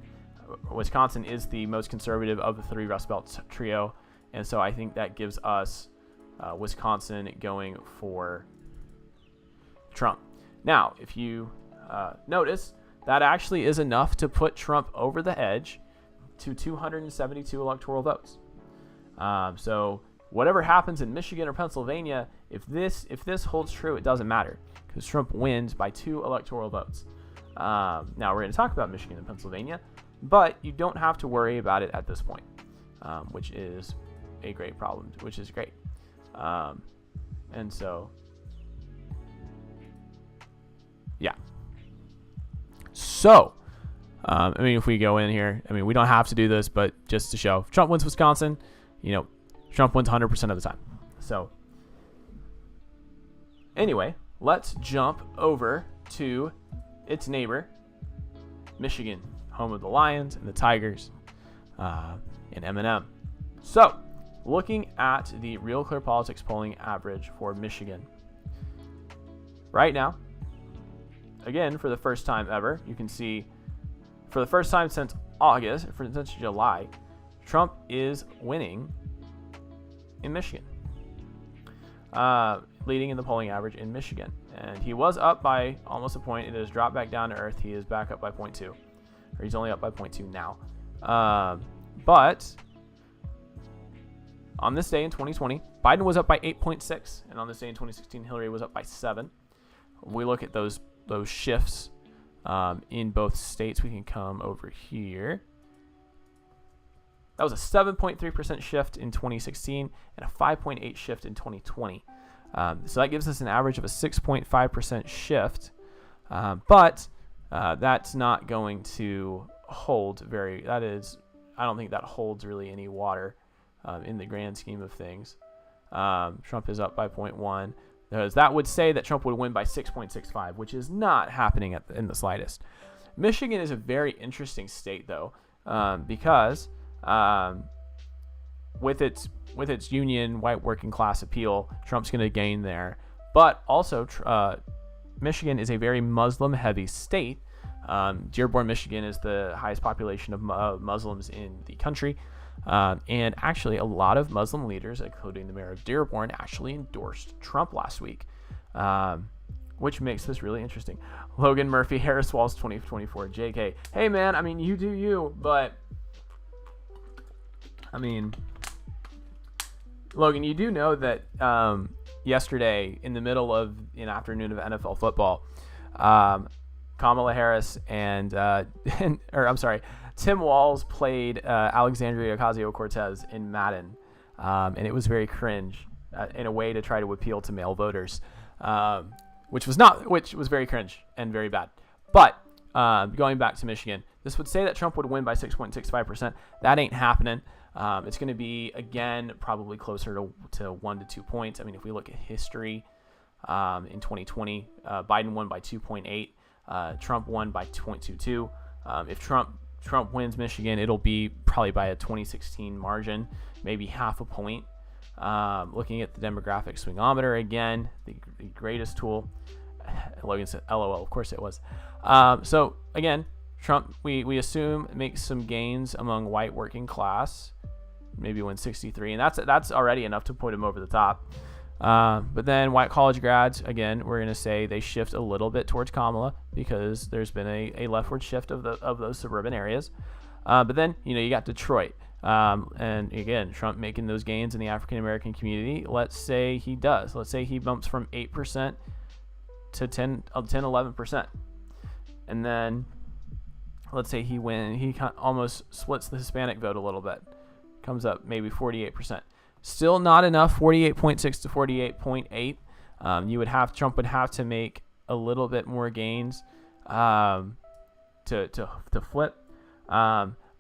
Wisconsin is the most conservative of the three Rust Belt trio, and so I think that gives us Wisconsin going for Trump. Now, if you notice, that actually is enough to put Trump over the edge to 272 electoral votes. So whatever happens in Michigan or Pennsylvania, if this holds true, it doesn't matter because Trump wins by 2 electoral votes. Now we're going to talk about Michigan and Pennsylvania, but you don't have to worry about it at this point, which is a great problem, which is great. And so, yeah. So, I mean, if we go in here, I mean, we don't have to do this, but just to show, if Trump wins Wisconsin, Trump wins 100% of the time. So, anyway, let's jump over to its neighbor, Michigan, home of the Lions and the Tigers, and M&M. So, looking at the Real Clear Politics polling average for Michigan. Right now, again, for the first time ever, you can see for the first time since since July, Trump is winning in Michigan, leading in the polling average in Michigan. And he was up by almost a point. It has dropped back down to earth. He is back up by 0.2, or he's only up by 0.2 now. But on this day in 2020, Biden was up by 8.6, and on this day in 2016, Hillary was up by 7. We look at those shifts in both states. We can come over here. That was a 7.3% shift in 2016 and a 5.8 shift in 2020. So that gives us an average of a 6.5% shift, but that's not going to hold I don't think that holds really any water in the grand scheme of things. Trump is up by 0.1. That would say that Trump would win by 6.65, which is not happening in the slightest. Michigan is a very interesting state, though, because with its union white working class appeal, Trump's going to gain there. But also, Michigan is a very Muslim-heavy state. Dearborn, Michigan is the highest population of Muslims in the country. And actually, a lot of Muslim leaders, including the mayor of Dearborn, actually endorsed Trump last week, which makes this really interesting. Logan Murphy, Harris Walls 2024, JK. Hey, man, I mean, you do you, but I mean, Logan, you do know that yesterday, in the middle of an afternoon of NFL football, Kamala Harris and Tim Walz played Alexandria Ocasio-Cortez in Madden, and it was very cringe in a way to try to appeal to male voters, which was very cringe and very bad. But going back to Michigan, this would say that Trump would win by 6.65%. That ain't happening. It's going to be, again, probably closer to 1 to 2 points. I mean, if we look at history, in 2020, Biden won by 2.8. Trump won by 2.22. If Trump wins Michigan, it'll be probably by a 2016 margin, maybe half a point. Looking at the demographic swingometer again, the greatest tool. Logan said, LOL, of course it was. So again, Trump, we assume, makes some gains among white working class maybe win 63, and that's already enough to put him over the top. But then white college grads, again, we're going to say they shift a little bit towards Kamala because there's been a leftward shift of those suburban areas. But then, you got Detroit. And again, Trump making those gains in the African-American community. Let's say he does. Let's say he bumps from 8% to 11%. And then let's say he almost splits the Hispanic vote a little bit. Comes up maybe 48%. Still not enough, 48.6 to 48.8. Trump would have to make a little bit more gains to flip.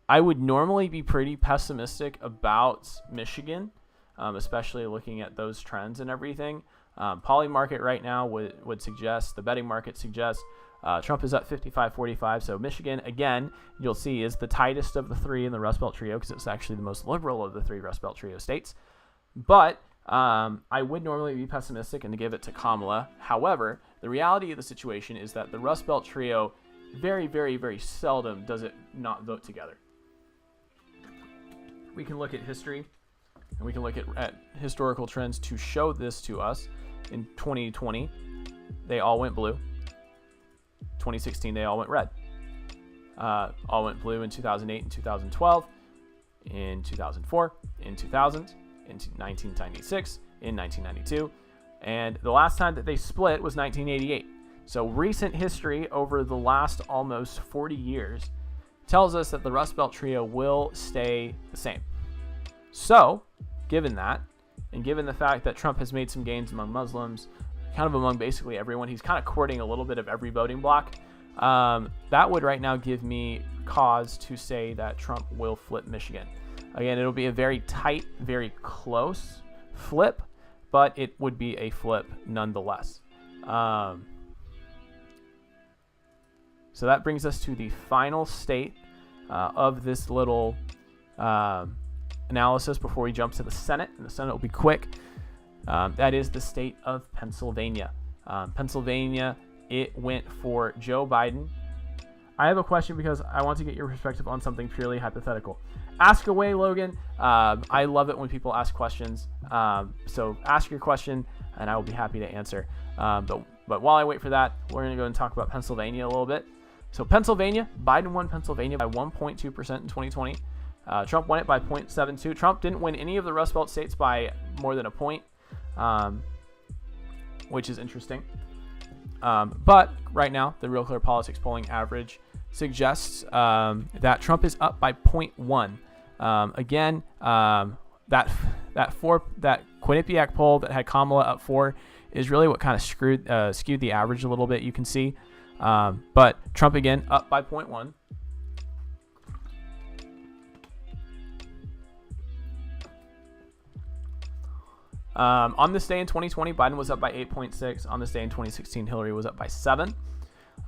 I would normally be pretty pessimistic about Michigan, especially looking at those trends and everything. Poly market right now would suggest, the betting market suggests, Trump is up 55-45. So Michigan, again, you'll see is the tightest of the three in the Rust Belt trio because it's actually the most liberal of the three Rust Belt trio states. But I would normally be pessimistic and to give it to Kamala. However, the reality of the situation is that the Rust Belt trio very, very, very seldom does it not vote together. We can look at history and we can look at historical trends to show this to us. In 2020, they all went blue. 2016, they all went red. All went blue in 2008 and 2012, in 2004, in 2000, in 1996, in 1992, and the last time that they split was 1988. So recent history over the last almost 40 years tells us that the Rust Belt trio will stay the same. So, given that, and given the fact that Trump has made some gains among Muslims, kind of among basically everyone, he's kind of courting a little bit of every voting bloc, that would right now give me cause to say that Trump will flip Michigan. Again, it'll be a very tight, very close flip, but it would be a flip nonetheless. So that brings us to the final state of this little analysis before we jump to the Senate. And the Senate will be quick. That is the state of Pennsylvania. Pennsylvania, it went for Joe Biden. I have a question because I want to get your perspective on something purely hypothetical. Ask away, Logan. I love it when people ask questions. So ask your question, and I will be happy to answer. But while I wait for that, we're going to go and talk about Pennsylvania a little bit. So Pennsylvania, Biden won Pennsylvania by 1.2% in 2020. Trump won it by 0.72. Trump didn't win any of the Rust Belt states by more than a point, which is interesting. But right now, the Real Clear Politics polling average suggests that Trump is up by 0.1. Again, that Quinnipiac poll that had Kamala up 4 is really what kind of skewed the average a little bit. You can see, but Trump again up by 0.1. On this day in 2020, Biden was up by 8.6. On this day in 2016, Hillary was up by 7.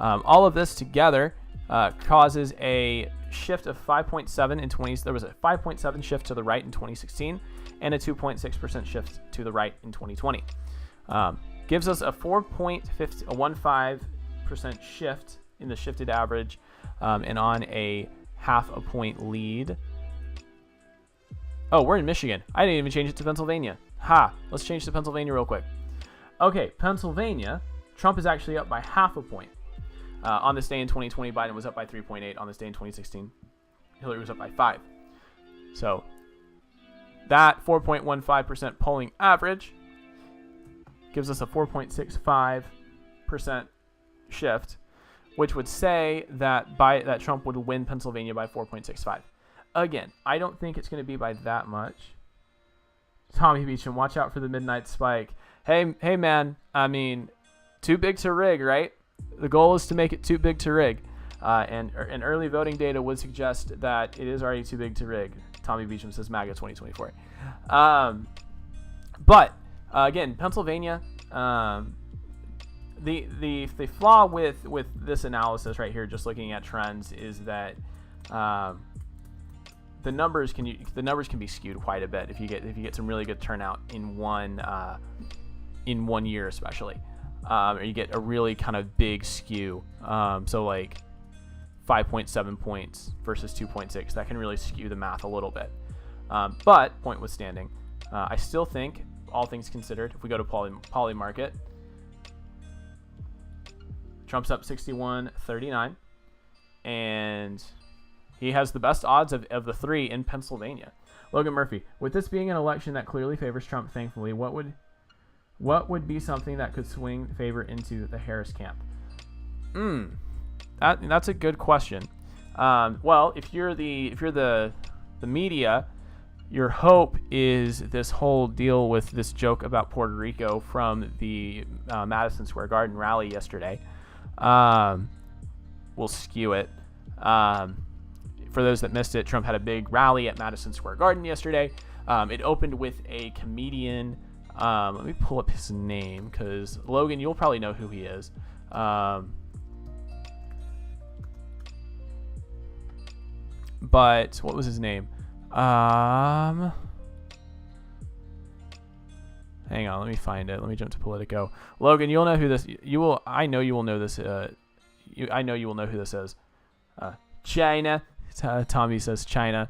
All of this together causes a shift of 5.7 in 20. There was a 5.7 shift to the right in 2016 and a 2.6% shift to the right in 2020. Gives us a 4.15% shift in the shifted average and on a half a point lead. Oh, we're in Michigan. I didn't even change it to Pennsylvania. Let's change to Pennsylvania real quick. Okay, Pennsylvania, Trump is actually up by half a point. On this day in 2020, Biden was up by 3.8. On this day in 2016, Hillary was up by 5. So that 4.15% polling average gives us a 4.65% shift, which would say that that Trump would win Pennsylvania by 4.65. Again, I don't think it's going to be by that much. Tommy Beecham, watch out for the midnight spike. Hey, man. I mean, too big to rig, right? The goal is to make it too big to rig. And early voting data would suggest that it is already too big to rig. Tommy Beecham says MAGA 2024. But again, Pennsylvania. The flaw with this analysis right here, just looking at trends, is that the numbers can be skewed quite a bit if you get some really good turnout in one year, especially, or you get a really kind of big skew. So like 5.7 points versus 2.6, that can really skew the math a little bit. But point withstanding, I still think, all things considered, if we go to poly market, Trump's up 61-39, and he has the best odds of the three in Pennsylvania. Logan Murphy, with this being an election that clearly favors Trump, thankfully, what would be something that could swing favor into the Harris camp? That's a good question. Well, if you're the media, your hope is this whole deal with this joke about Puerto Rico from the Madison Square Garden rally yesterday will skew it. For those that missed it, Trump had a big rally at Madison Square Garden yesterday. It opened with a comedian. Let me pull up his name, because Logan, you'll probably know who he is. But what was his name? Hang on, let me find it. Let me jump to Politico. Logan, you'll know who this. You will. I know you will know this. I know you will know who this is. China. Tommy says China.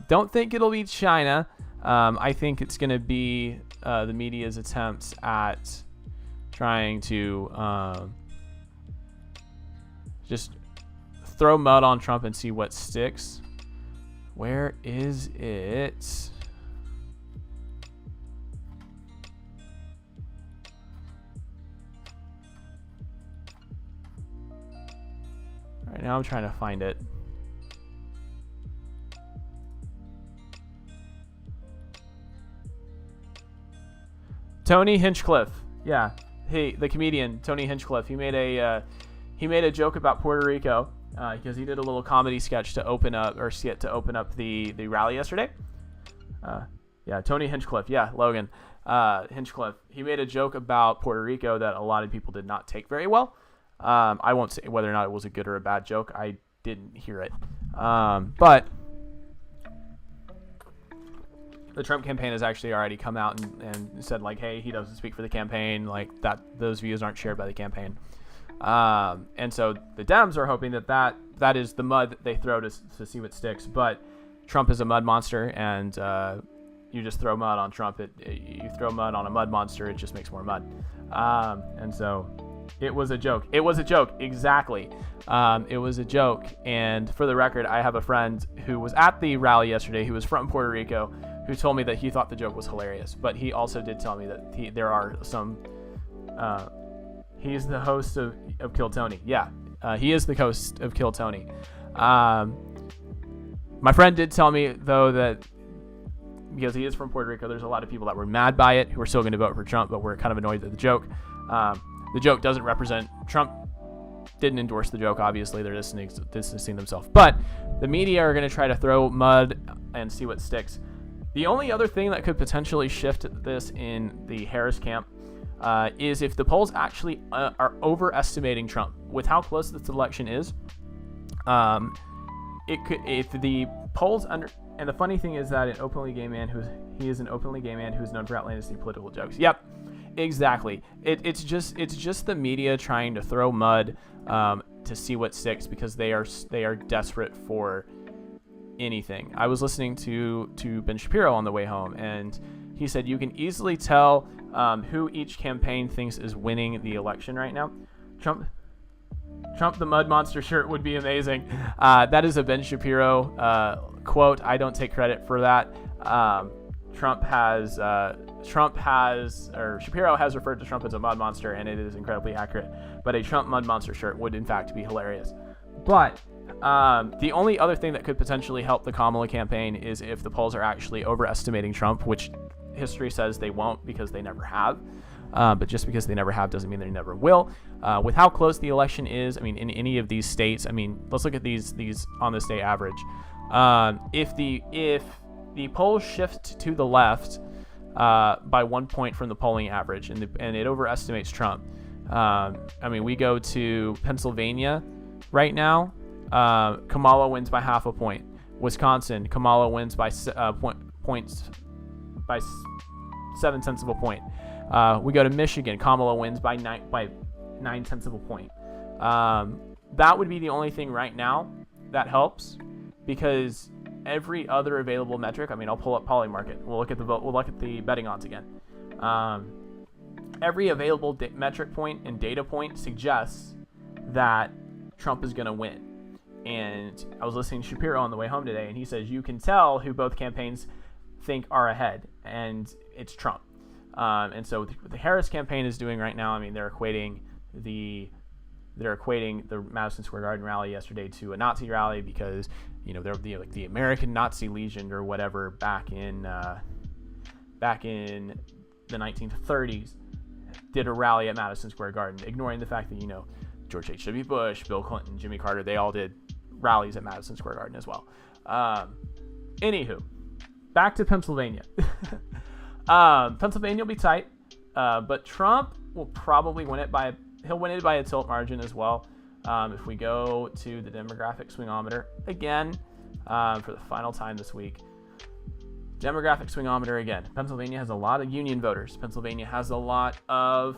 Don't think it'll be China. I think it's going to be the media's attempts at trying to just throw mud on Trump and see what sticks. Where is it? All right, now I'm trying to find it. Tony Hinchcliffe, yeah, the comedian Tony Hinchcliffe. He made a joke about Puerto Rico because he did a little comedy sketch to open up the rally yesterday. Yeah, Tony Hinchcliffe. Yeah, Logan Hinchcliffe. He made a joke about Puerto Rico that a lot of people did not take very well. I won't say whether or not it was a good or a bad joke. I didn't hear it, but the Trump campaign has actually already come out and said, like, hey, he doesn't speak for the campaign, like that those views aren't shared by the campaign. And so the Dems are hoping that is the mud that they throw to see what sticks. But Trump is a mud monster, and you just throw mud on Trump. You throw mud on a mud monster, it just makes more mud. And so it was a joke. It was a joke, exactly. It was a joke. And for the record, I have a friend who was at the rally yesterday who was from Puerto Rico, who told me that he thought the joke was hilarious. But he also did tell me that there are some... he's the host of Kill Tony. Yeah, he is the host of Kill Tony. My friend did tell me, though, that because he is from Puerto Rico, there's a lot of people that were mad by it who are still going to vote for Trump, but were kind of annoyed at the joke. The joke doesn't represent Trump. Didn't endorse the joke, obviously. They're distancing themselves. But the media are going to try to throw mud and see what sticks. The only other thing that could potentially shift this in the Harris camp is if the polls actually are overestimating Trump. With how close this election is, it could, if the polls under, and the funny thing is that he is an openly gay man who's known for outlandish political jokes. Yep, exactly. It's just the media trying to throw mud to see what sticks, because they are desperate for anything. I was listening to Ben Shapiro on the way home, and he said you can easily tell who each campaign thinks is winning the election right now. Trump the Mud Monster shirt would be amazing. That is a Ben Shapiro quote. I don't take credit for that. Shapiro has referred to Trump as a mud monster, and it is incredibly accurate. But a Trump Mud Monster shirt would in fact be hilarious. But the only other thing that could potentially help the Kamala campaign is if the polls are actually overestimating Trump, which history says they won't, because they never have. But just because they never have doesn't mean they never will. With how close the election is, I mean, in any of these states, I mean, let's look at these on this day average. If the polls shift to the left by 1 point from the polling average, and it overestimates Trump. I mean, we go to Pennsylvania right now. Kamala wins by half a point. Wisconsin, Kamala wins by points by 7 tenths of a point. We go to Michigan, Kamala wins by 9 tenths of a point. That would be the only thing right now that helps, because every other available metric. I mean, I'll pull up Polymarket. We'll look at the vote. We'll look at the betting odds again. Every available metric point and data point suggests that Trump is going to win. And I was listening to Shapiro on the way home today, and he says you can tell who both campaigns think are ahead, and it's Trump. And so what the Harris campaign is doing right now, I mean, they're equating the Madison Square Garden rally yesterday to a Nazi rally because, you know, they're the American Nazi Legion or whatever back in the 1930s did a rally at Madison Square Garden, ignoring the fact that, you know, George H.W. Bush, Bill Clinton, Jimmy Carter, they all did rallies at Madison Square Garden as well. Anywho, back to Pennsylvania. Pennsylvania will be tight, but Trump will probably win it by a tilt margin as well. If we go to the demographic swingometer again for the final time this week, demographic swingometer again. Pennsylvania has a lot of union voters. Pennsylvania has a lot of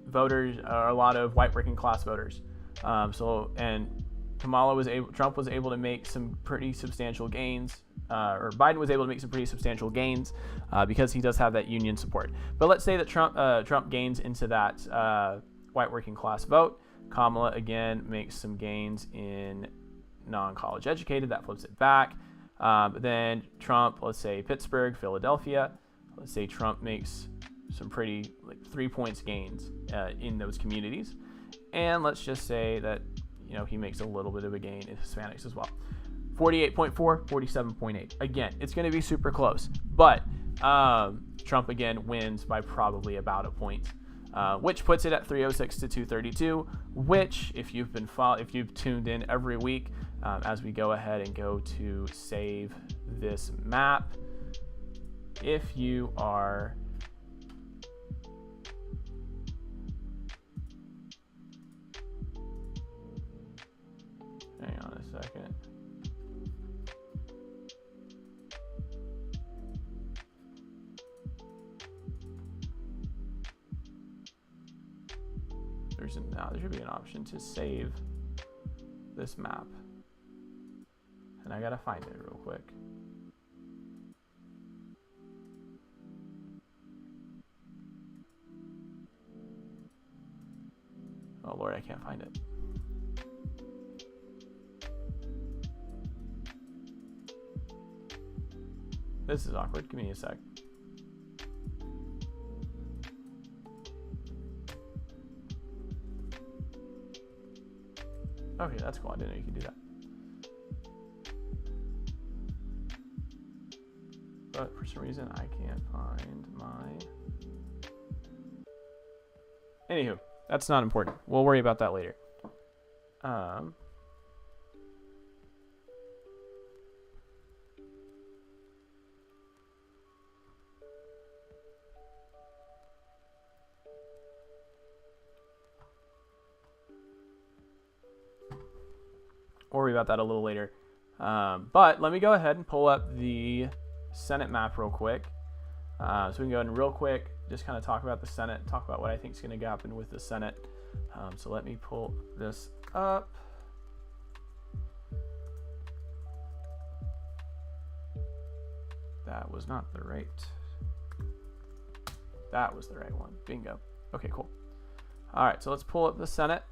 voters, a lot of white working class voters. And Trump was able to make some pretty substantial gains, or Biden was able to make some pretty substantial gains because he does have that union support. But let's say that Trump gains into that white working class vote. Kamala again makes some gains in non-college educated. That flips it back. But then Trump, let's say Pittsburgh, Philadelphia. Let's say Trump makes some pretty 3 points gains in those communities. And let's just say that, you know, he makes a little bit of a gain in Hispanics as well. 48.4, 47.8. Again, it's going to be super close. But Trump again wins by probably about a point, which puts it at 306 to 232, which if you've tuned in every week, as we go ahead and go to save this map, if you are hang on a second. There should be an option to save this map, and I gotta find it real quick. Oh Lord, I can't find it. This is awkward. Give me a sec. Okay, that's cool. I didn't know you could do that. But for some reason, I can't find my... Anywho, that's not important. We'll worry about that later. We'll worry about that a little later. But let me go ahead and pull up the Senate map real quick. So we can go ahead and real quick just kind of talk about the Senate, talk about what I think is going to happen with the Senate. So let me pull this up. That was not the right. That was the right one. Bingo. Okay, cool. All right, so let's pull up the Senate.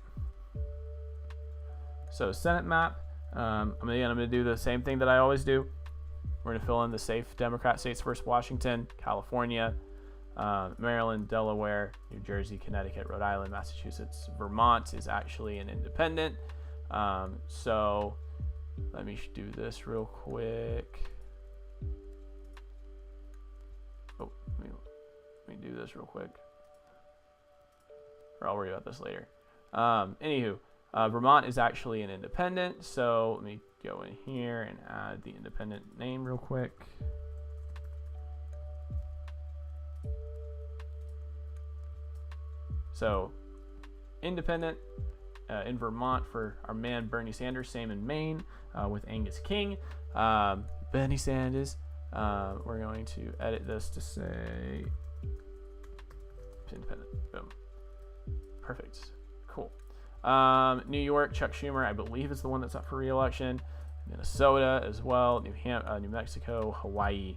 So Senate map, I'm going to do the same thing that I always do. We're going to fill in the safe Democrat states first: Washington, California, Maryland, Delaware, New Jersey, Connecticut, Rhode Island, Massachusetts. Vermont is actually an independent. So let me do this real quick. Oh, let me do this real quick. Or I'll worry about this later. Anywho. Vermont is actually an independent, so let me go in here and add the independent name real quick. So, independent in Vermont for our man Bernie Sanders, same in Maine with Angus King. Bernie Sanders, we're going to edit this to say independent. Boom. Perfect. Cool. New York, Chuck Schumer, I believe, is the one that's up for re-election. Minnesota as well, New Mexico, Hawaii.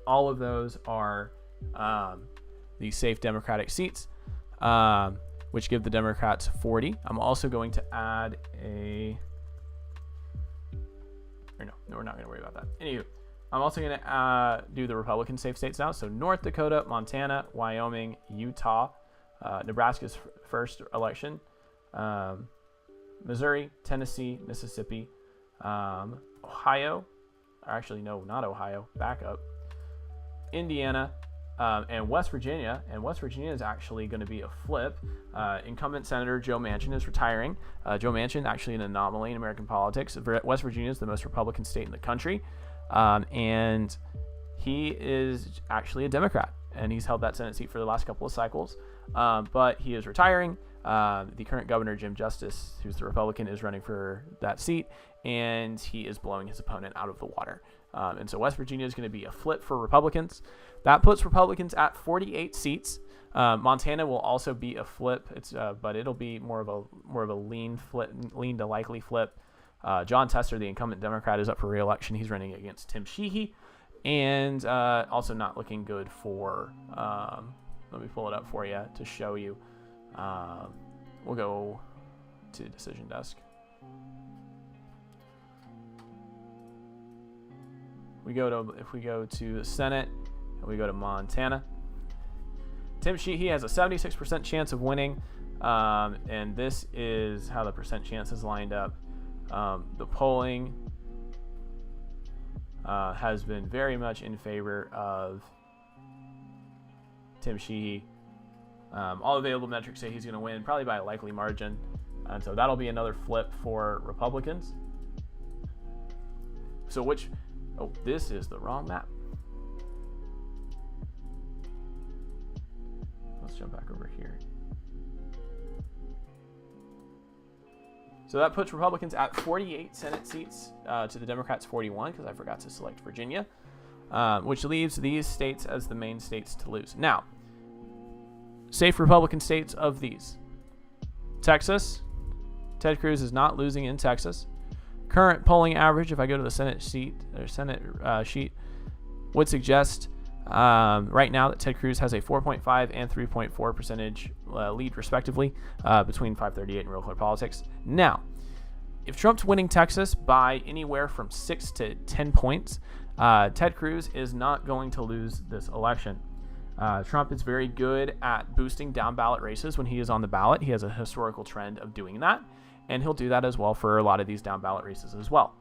All of those are these safe Democratic seats, which give the Democrats 40. I'm also going to add no, we're not going to worry about that. Anywho, I'm also going to do the Republican safe states now. So North Dakota, Montana, Wyoming, Utah, Nebraska's first election, Missouri, Tennessee, Mississippi, Ohio, or actually no, not Ohio, back up, Indiana, and West Virginia. And West Virginia is actually going to be a flip. Incumbent Senator Joe Manchin is retiring. Joe Manchin, actually an anomaly in American politics. West Virginia is the most Republican state in the country. And he is actually a Democrat, and he's held that Senate seat for the last couple of cycles. But he is retiring. The current governor, Jim Justice, who's the Republican, is running for that seat, and he is blowing his opponent out of the water. And so West Virginia is going to be a flip for Republicans. That puts Republicans at 48 seats. Montana will also be a flip. But it'll be more of a lean to likely flip. John Tester, the incumbent Democrat, is up for re-election. He's running against Tim Sheehy, and also not looking good for. Let me pull it up for you to show you. We'll go to decision desk. If we go to the Senate and we go to Montana, Tim Sheehy has a 76% chance of winning, and this is how the percent chances lined up. The polling has been very much in favor of Tim Sheehy. All available metrics say he's going to win, probably by a likely margin. And so that'll be another flip for Republicans. This is the wrong map. Let's jump back over here. So that puts Republicans at 48 Senate seats to the Democrats' 41, because I forgot to select Virginia, which leaves these states as the main states to lose. Now, safe Republican states of these: Texas, Ted Cruz is not losing in Texas. Current polling average, if I go to the Senate sheet, would suggest right now that Ted Cruz has a 4.5 and 3.4 percentage lead, respectively, between 538 and Real Clear Politics. Now, if Trump's winning Texas by anywhere from 6 to 10 points, Ted Cruz is not going to lose this election. Trump is very good at boosting down ballot races when he is on the ballot. He has a historical trend of doing that, and he'll do that as well for a lot of these down ballot races as well.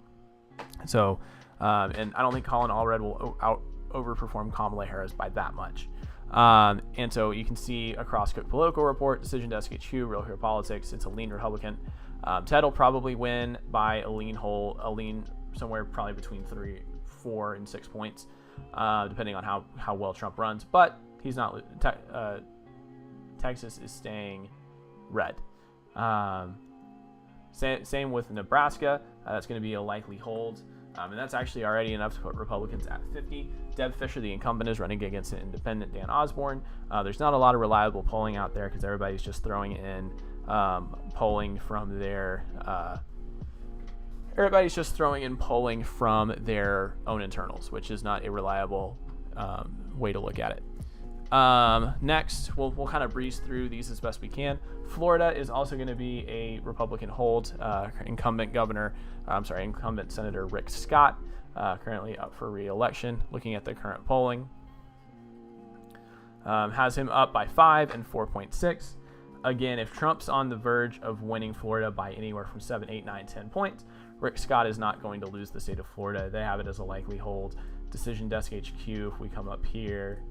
So, and I don't think Colin Allred will overperform Kamala Harris by that much. And so you can see across Cook Political Report, Decision Desk HQ, Real Clear Politics, it's a lean Republican. Ted will probably win by a lean somewhere probably between 3, 4, and 6 points, depending on how well Trump runs. But he's not. Texas is staying red. Same with Nebraska. That's going to be a likely hold. And that's actually already enough to put Republicans at 50. Deb Fischer, the incumbent, is running against an independent, Dan Osborne. There's not a lot of reliable polling out there because everybody's just throwing in polling from their own internals, which is not a reliable way to look at it. Next, we'll kind of breeze through these as best we can. Florida is also going to be a Republican hold. Incumbent Senator Rick Scott, currently up for re-election. Looking at the current polling, has him up by 5 and 4.6. Again, if Trump's on the verge of winning Florida by anywhere from 7, 8, 9, 10 points, Rick Scott is not going to lose the state of Florida. They have it as a likely hold. Decision Desk HQ, if we come up here,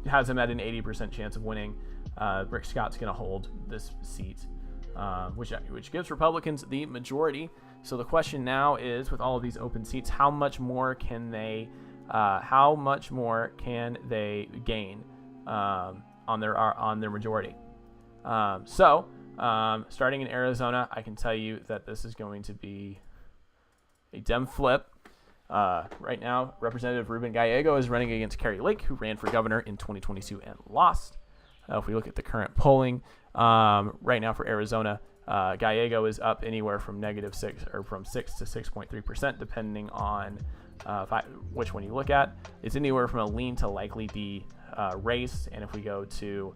has him at an 80% chance of winning. Rick Scott's going to hold this seat, which gives Republicans the majority. So the question now is, with all of these open seats, how much more can they gain on their majority? Starting in Arizona, I can tell you that this is going to be a Dem flip. Right now, Representative Ruben Gallego is running against Carrie Lake, who ran for governor in 2022 and lost. If we look at the current polling, Right now for Arizona, Gallego is up anywhere from -6 or from 6 to 6.3%, depending on which one you look at. It's anywhere from a lean to likely D race. And if we go to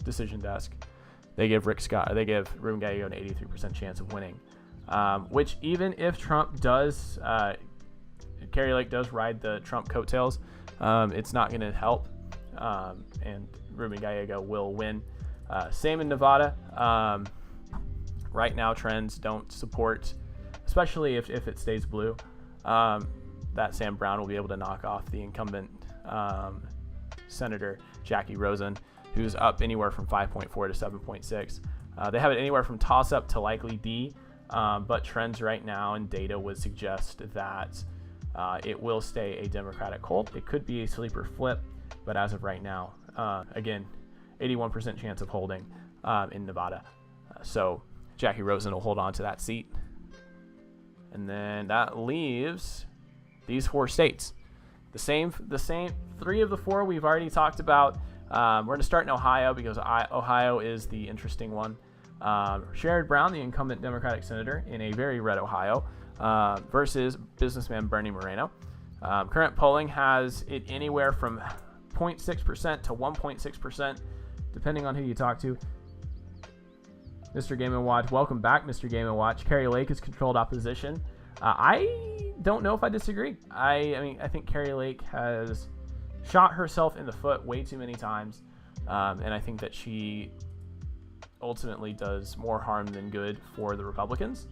Decision Desk, they give Ruben Gallego an 83% chance of winning. Which, even if Trump does, Kari Lake does ride the Trump coattails, it's not going to help, and Ruben Gallego will win. Same in Nevada. Right now, trends don't support, especially if it stays blue, that Sam Brown will be able to knock off the incumbent Senator Jackie Rosen, who's up anywhere from 5.4 to 7.6. They have it anywhere from toss-up to likely D, but trends right now and data would suggest that it will stay a Democratic hold. It could be a sleeper flip, but as of right now, again, 81% chance of holding in Nevada. So Jackie Rosen will hold on to that seat. And then that leaves these 4 states. The same 3 of the 4 we've already talked about. We're going to start in Ohio because Ohio is the interesting one. Sherrod Brown, the incumbent Democratic senator in a very red Ohio, versus businessman Bernie Moreno. Current polling has it anywhere from 0.6% to 1.6%, depending on who you talk to. Mr. Game & Watch, welcome back, Mr. Game & Watch. Kari Lake is controlled opposition. I don't know if I disagree. I think Kari Lake has shot herself in the foot way too many times, and I think that she ultimately does more harm than good for the Republicans.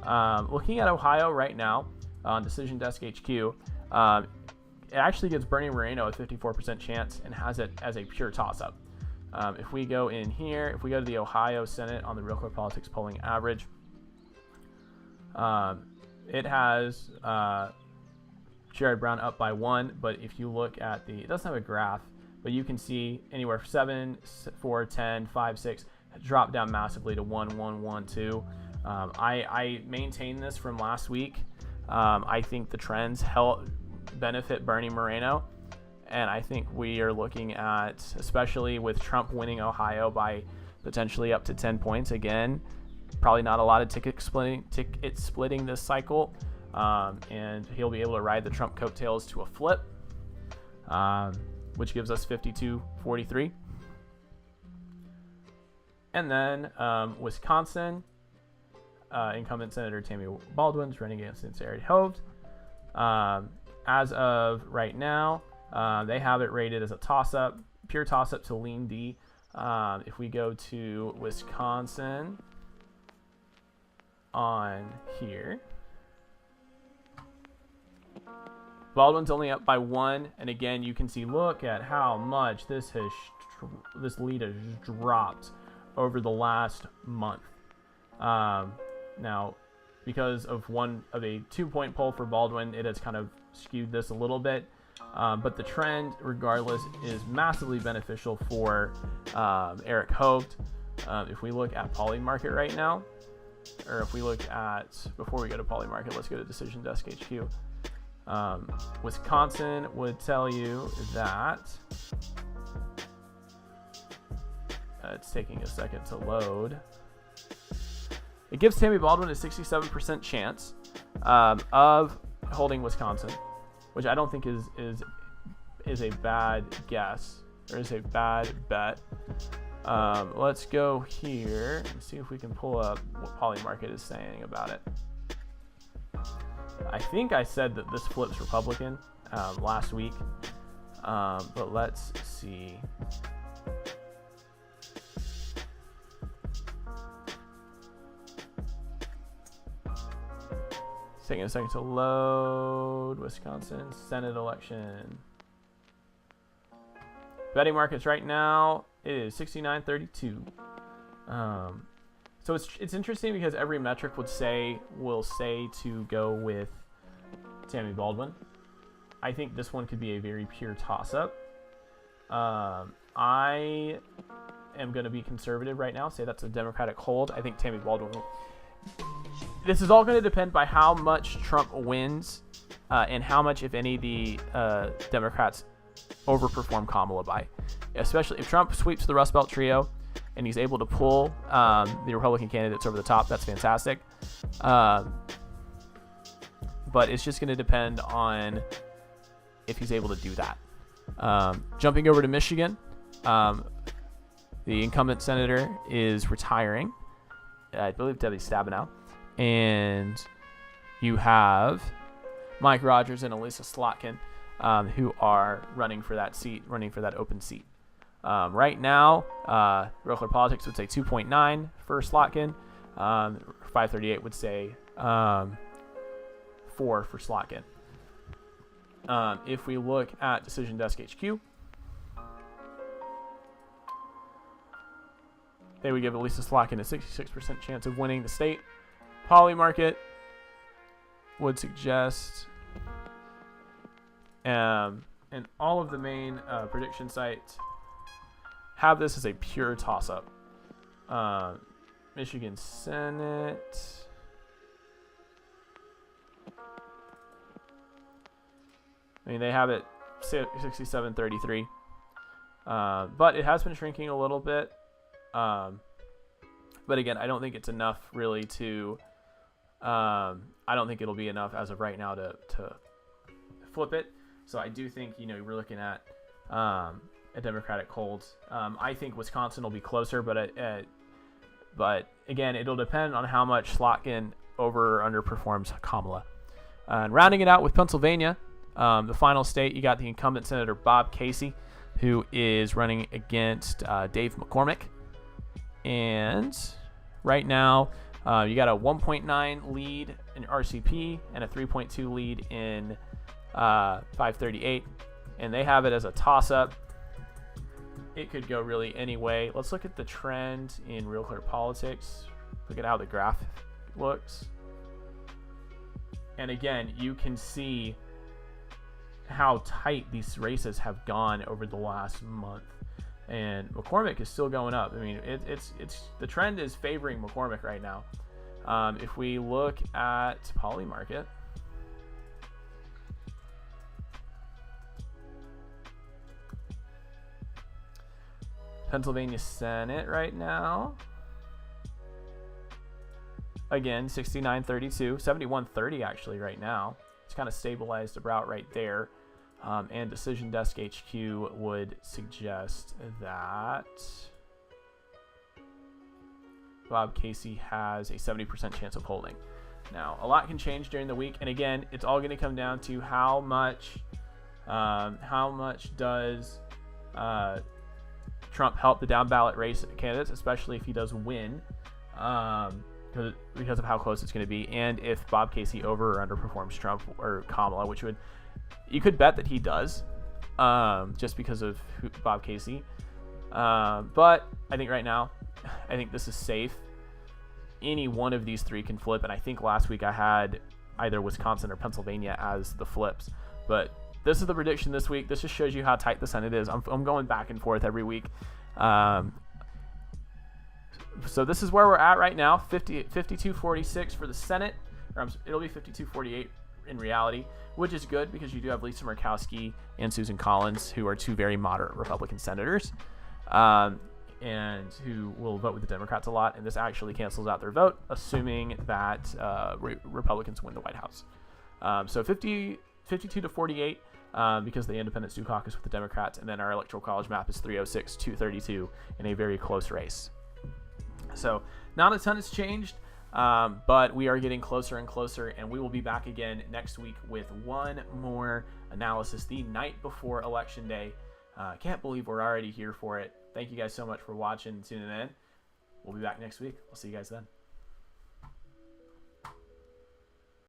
Looking at Ohio right now on Decision Desk HQ, it actually gives Bernie Moreno a 54% chance and has it as a pure toss-up. If we go in here, if we go to the Ohio Senate on the Real Clear Politics polling average, it has Sherrod Brown up by 1, but if you look at it doesn't have a graph, but you can see anywhere from 7, 4, 10, 5, 6, drop down massively to 1, 1, 1, 2. I maintain this from last week. I think the trends benefit Bernie Moreno, and I think we are looking at, especially with Trump winning Ohio by potentially up to 10 points again, probably not a lot of ticket splitting this cycle, and he'll be able to ride the Trump coattails to a flip, which gives us 52-43. And then Wisconsin, incumbent Senator Tammy Baldwin's running against Sarah Hovet. As of right now, they have it rated as a toss-up, pure toss-up to lean D. If we go to Wisconsin on here, Baldwin's only up by 1, and again, you can see, look at how much this lead has dropped over the last month. Now, because of a 2-point poll for Baldwin, it has kind of skewed this a little bit. But the trend, regardless, is massively beneficial for Eric Hovet. If we look at Polymarket right now, or if we look at, before we go to Polymarket, let's go to Decision Desk HQ. Wisconsin would tell you that it's taking a second to load. It gives Tammy Baldwin a 67% chance of holding Wisconsin, which I don't think is a bad guess, or is a bad bet. Let's go here and see if we can pull up what Polymarket is saying about it. I think I said that this flips Republican last week, but let's see. It's taking a second to load. Wisconsin Senate election. Betting markets right now is 69.32. So it's interesting because every metric will say to go with Tammy Baldwin. I think this one could be a very pure toss-up. I am going to be conservative right now. Say that's a Democratic hold. I think Tammy Baldwin will. This is all going to depend by how much Trump wins and how much, if any, the Democrats overperform Kamala by. Especially if Trump sweeps the Rust Belt trio and he's able to pull the Republican candidates over the top, that's fantastic. But it's just going to depend on if he's able to do that. Jumping over to Michigan, the incumbent senator is retiring. I believe Debbie Stabenow. And you have Mike Rogers and Elisa Slotkin, who are running for that open seat. Right now, Real Clear Politics would say 2.9 for Slotkin. 538 would say 4 for Slotkin. If we look at Decision Desk HQ, they would give Elisa Slotkin a 66% chance of winning the state. Polymarket would suggest, and all of the main prediction sites have this as a pure toss-up. Michigan Senate. I mean, they have it 67-33. But it has been shrinking a little bit. But again, I don't think it's enough really to... I don't think it'll be enough as of right now to flip it. So I do think, we're looking at a Democratic hold. I think Wisconsin will be closer, but again, it'll depend on how much Slotkin over or underperforms Kamala. And rounding it out with Pennsylvania, the final state, you got the incumbent Senator Bob Casey, who is running against Dave McCormick. And right now, you got a 1.9 lead in RCP and a 3.2 lead in 538. And they have it as a toss-up. It could go really any way. Let's look at the trend in Real Clear Politics. Look at how the graph looks. And again, you can see how tight these races have gone over the last month. And McCormick is still going up. I mean, it's the trend is favoring McCormick right now. If we look at Polymarket, Pennsylvania Senate right now, again 69-32, 71-30 actually right now. It's kind of stabilized about right there. And Decision Desk HQ would suggest that Bob Casey has a 70% chance of holding. Now, a lot can change during the week, and again, it's all going to come down to how much does Trump help the down ballot race candidates, especially if he does win, because of how close it's going to be, and if Bob Casey over or underperforms Trump or Kamala, which you could bet that he does, just because of Bob Casey. But I think right now, I think this is safe. Any one of these three can flip, and I think last week I had either Wisconsin or Pennsylvania as the flips. But this is the prediction this week. This just shows you how tight the Senate is. I'm going back and forth every week. So this is where we're at right now, 52-46 for the Senate. It'll be 52-48 in reality, which is good because you do have Lisa Murkowski and Susan Collins, who are two very moderate Republican senators, and who will vote with the Democrats a lot. And this actually cancels out their vote, assuming that Republicans win the White House. So 52-48 because the independents do caucus with the Democrats, and then our electoral college map is 306-232 in a very close race. So not a ton has changed, but we are getting closer and closer, and we will be back again next week with one more analysis the night before Election Day. Can't believe we're already here for it. Thank you guys so much for watching and tuning in. We'll be back next week. I'll see you guys then.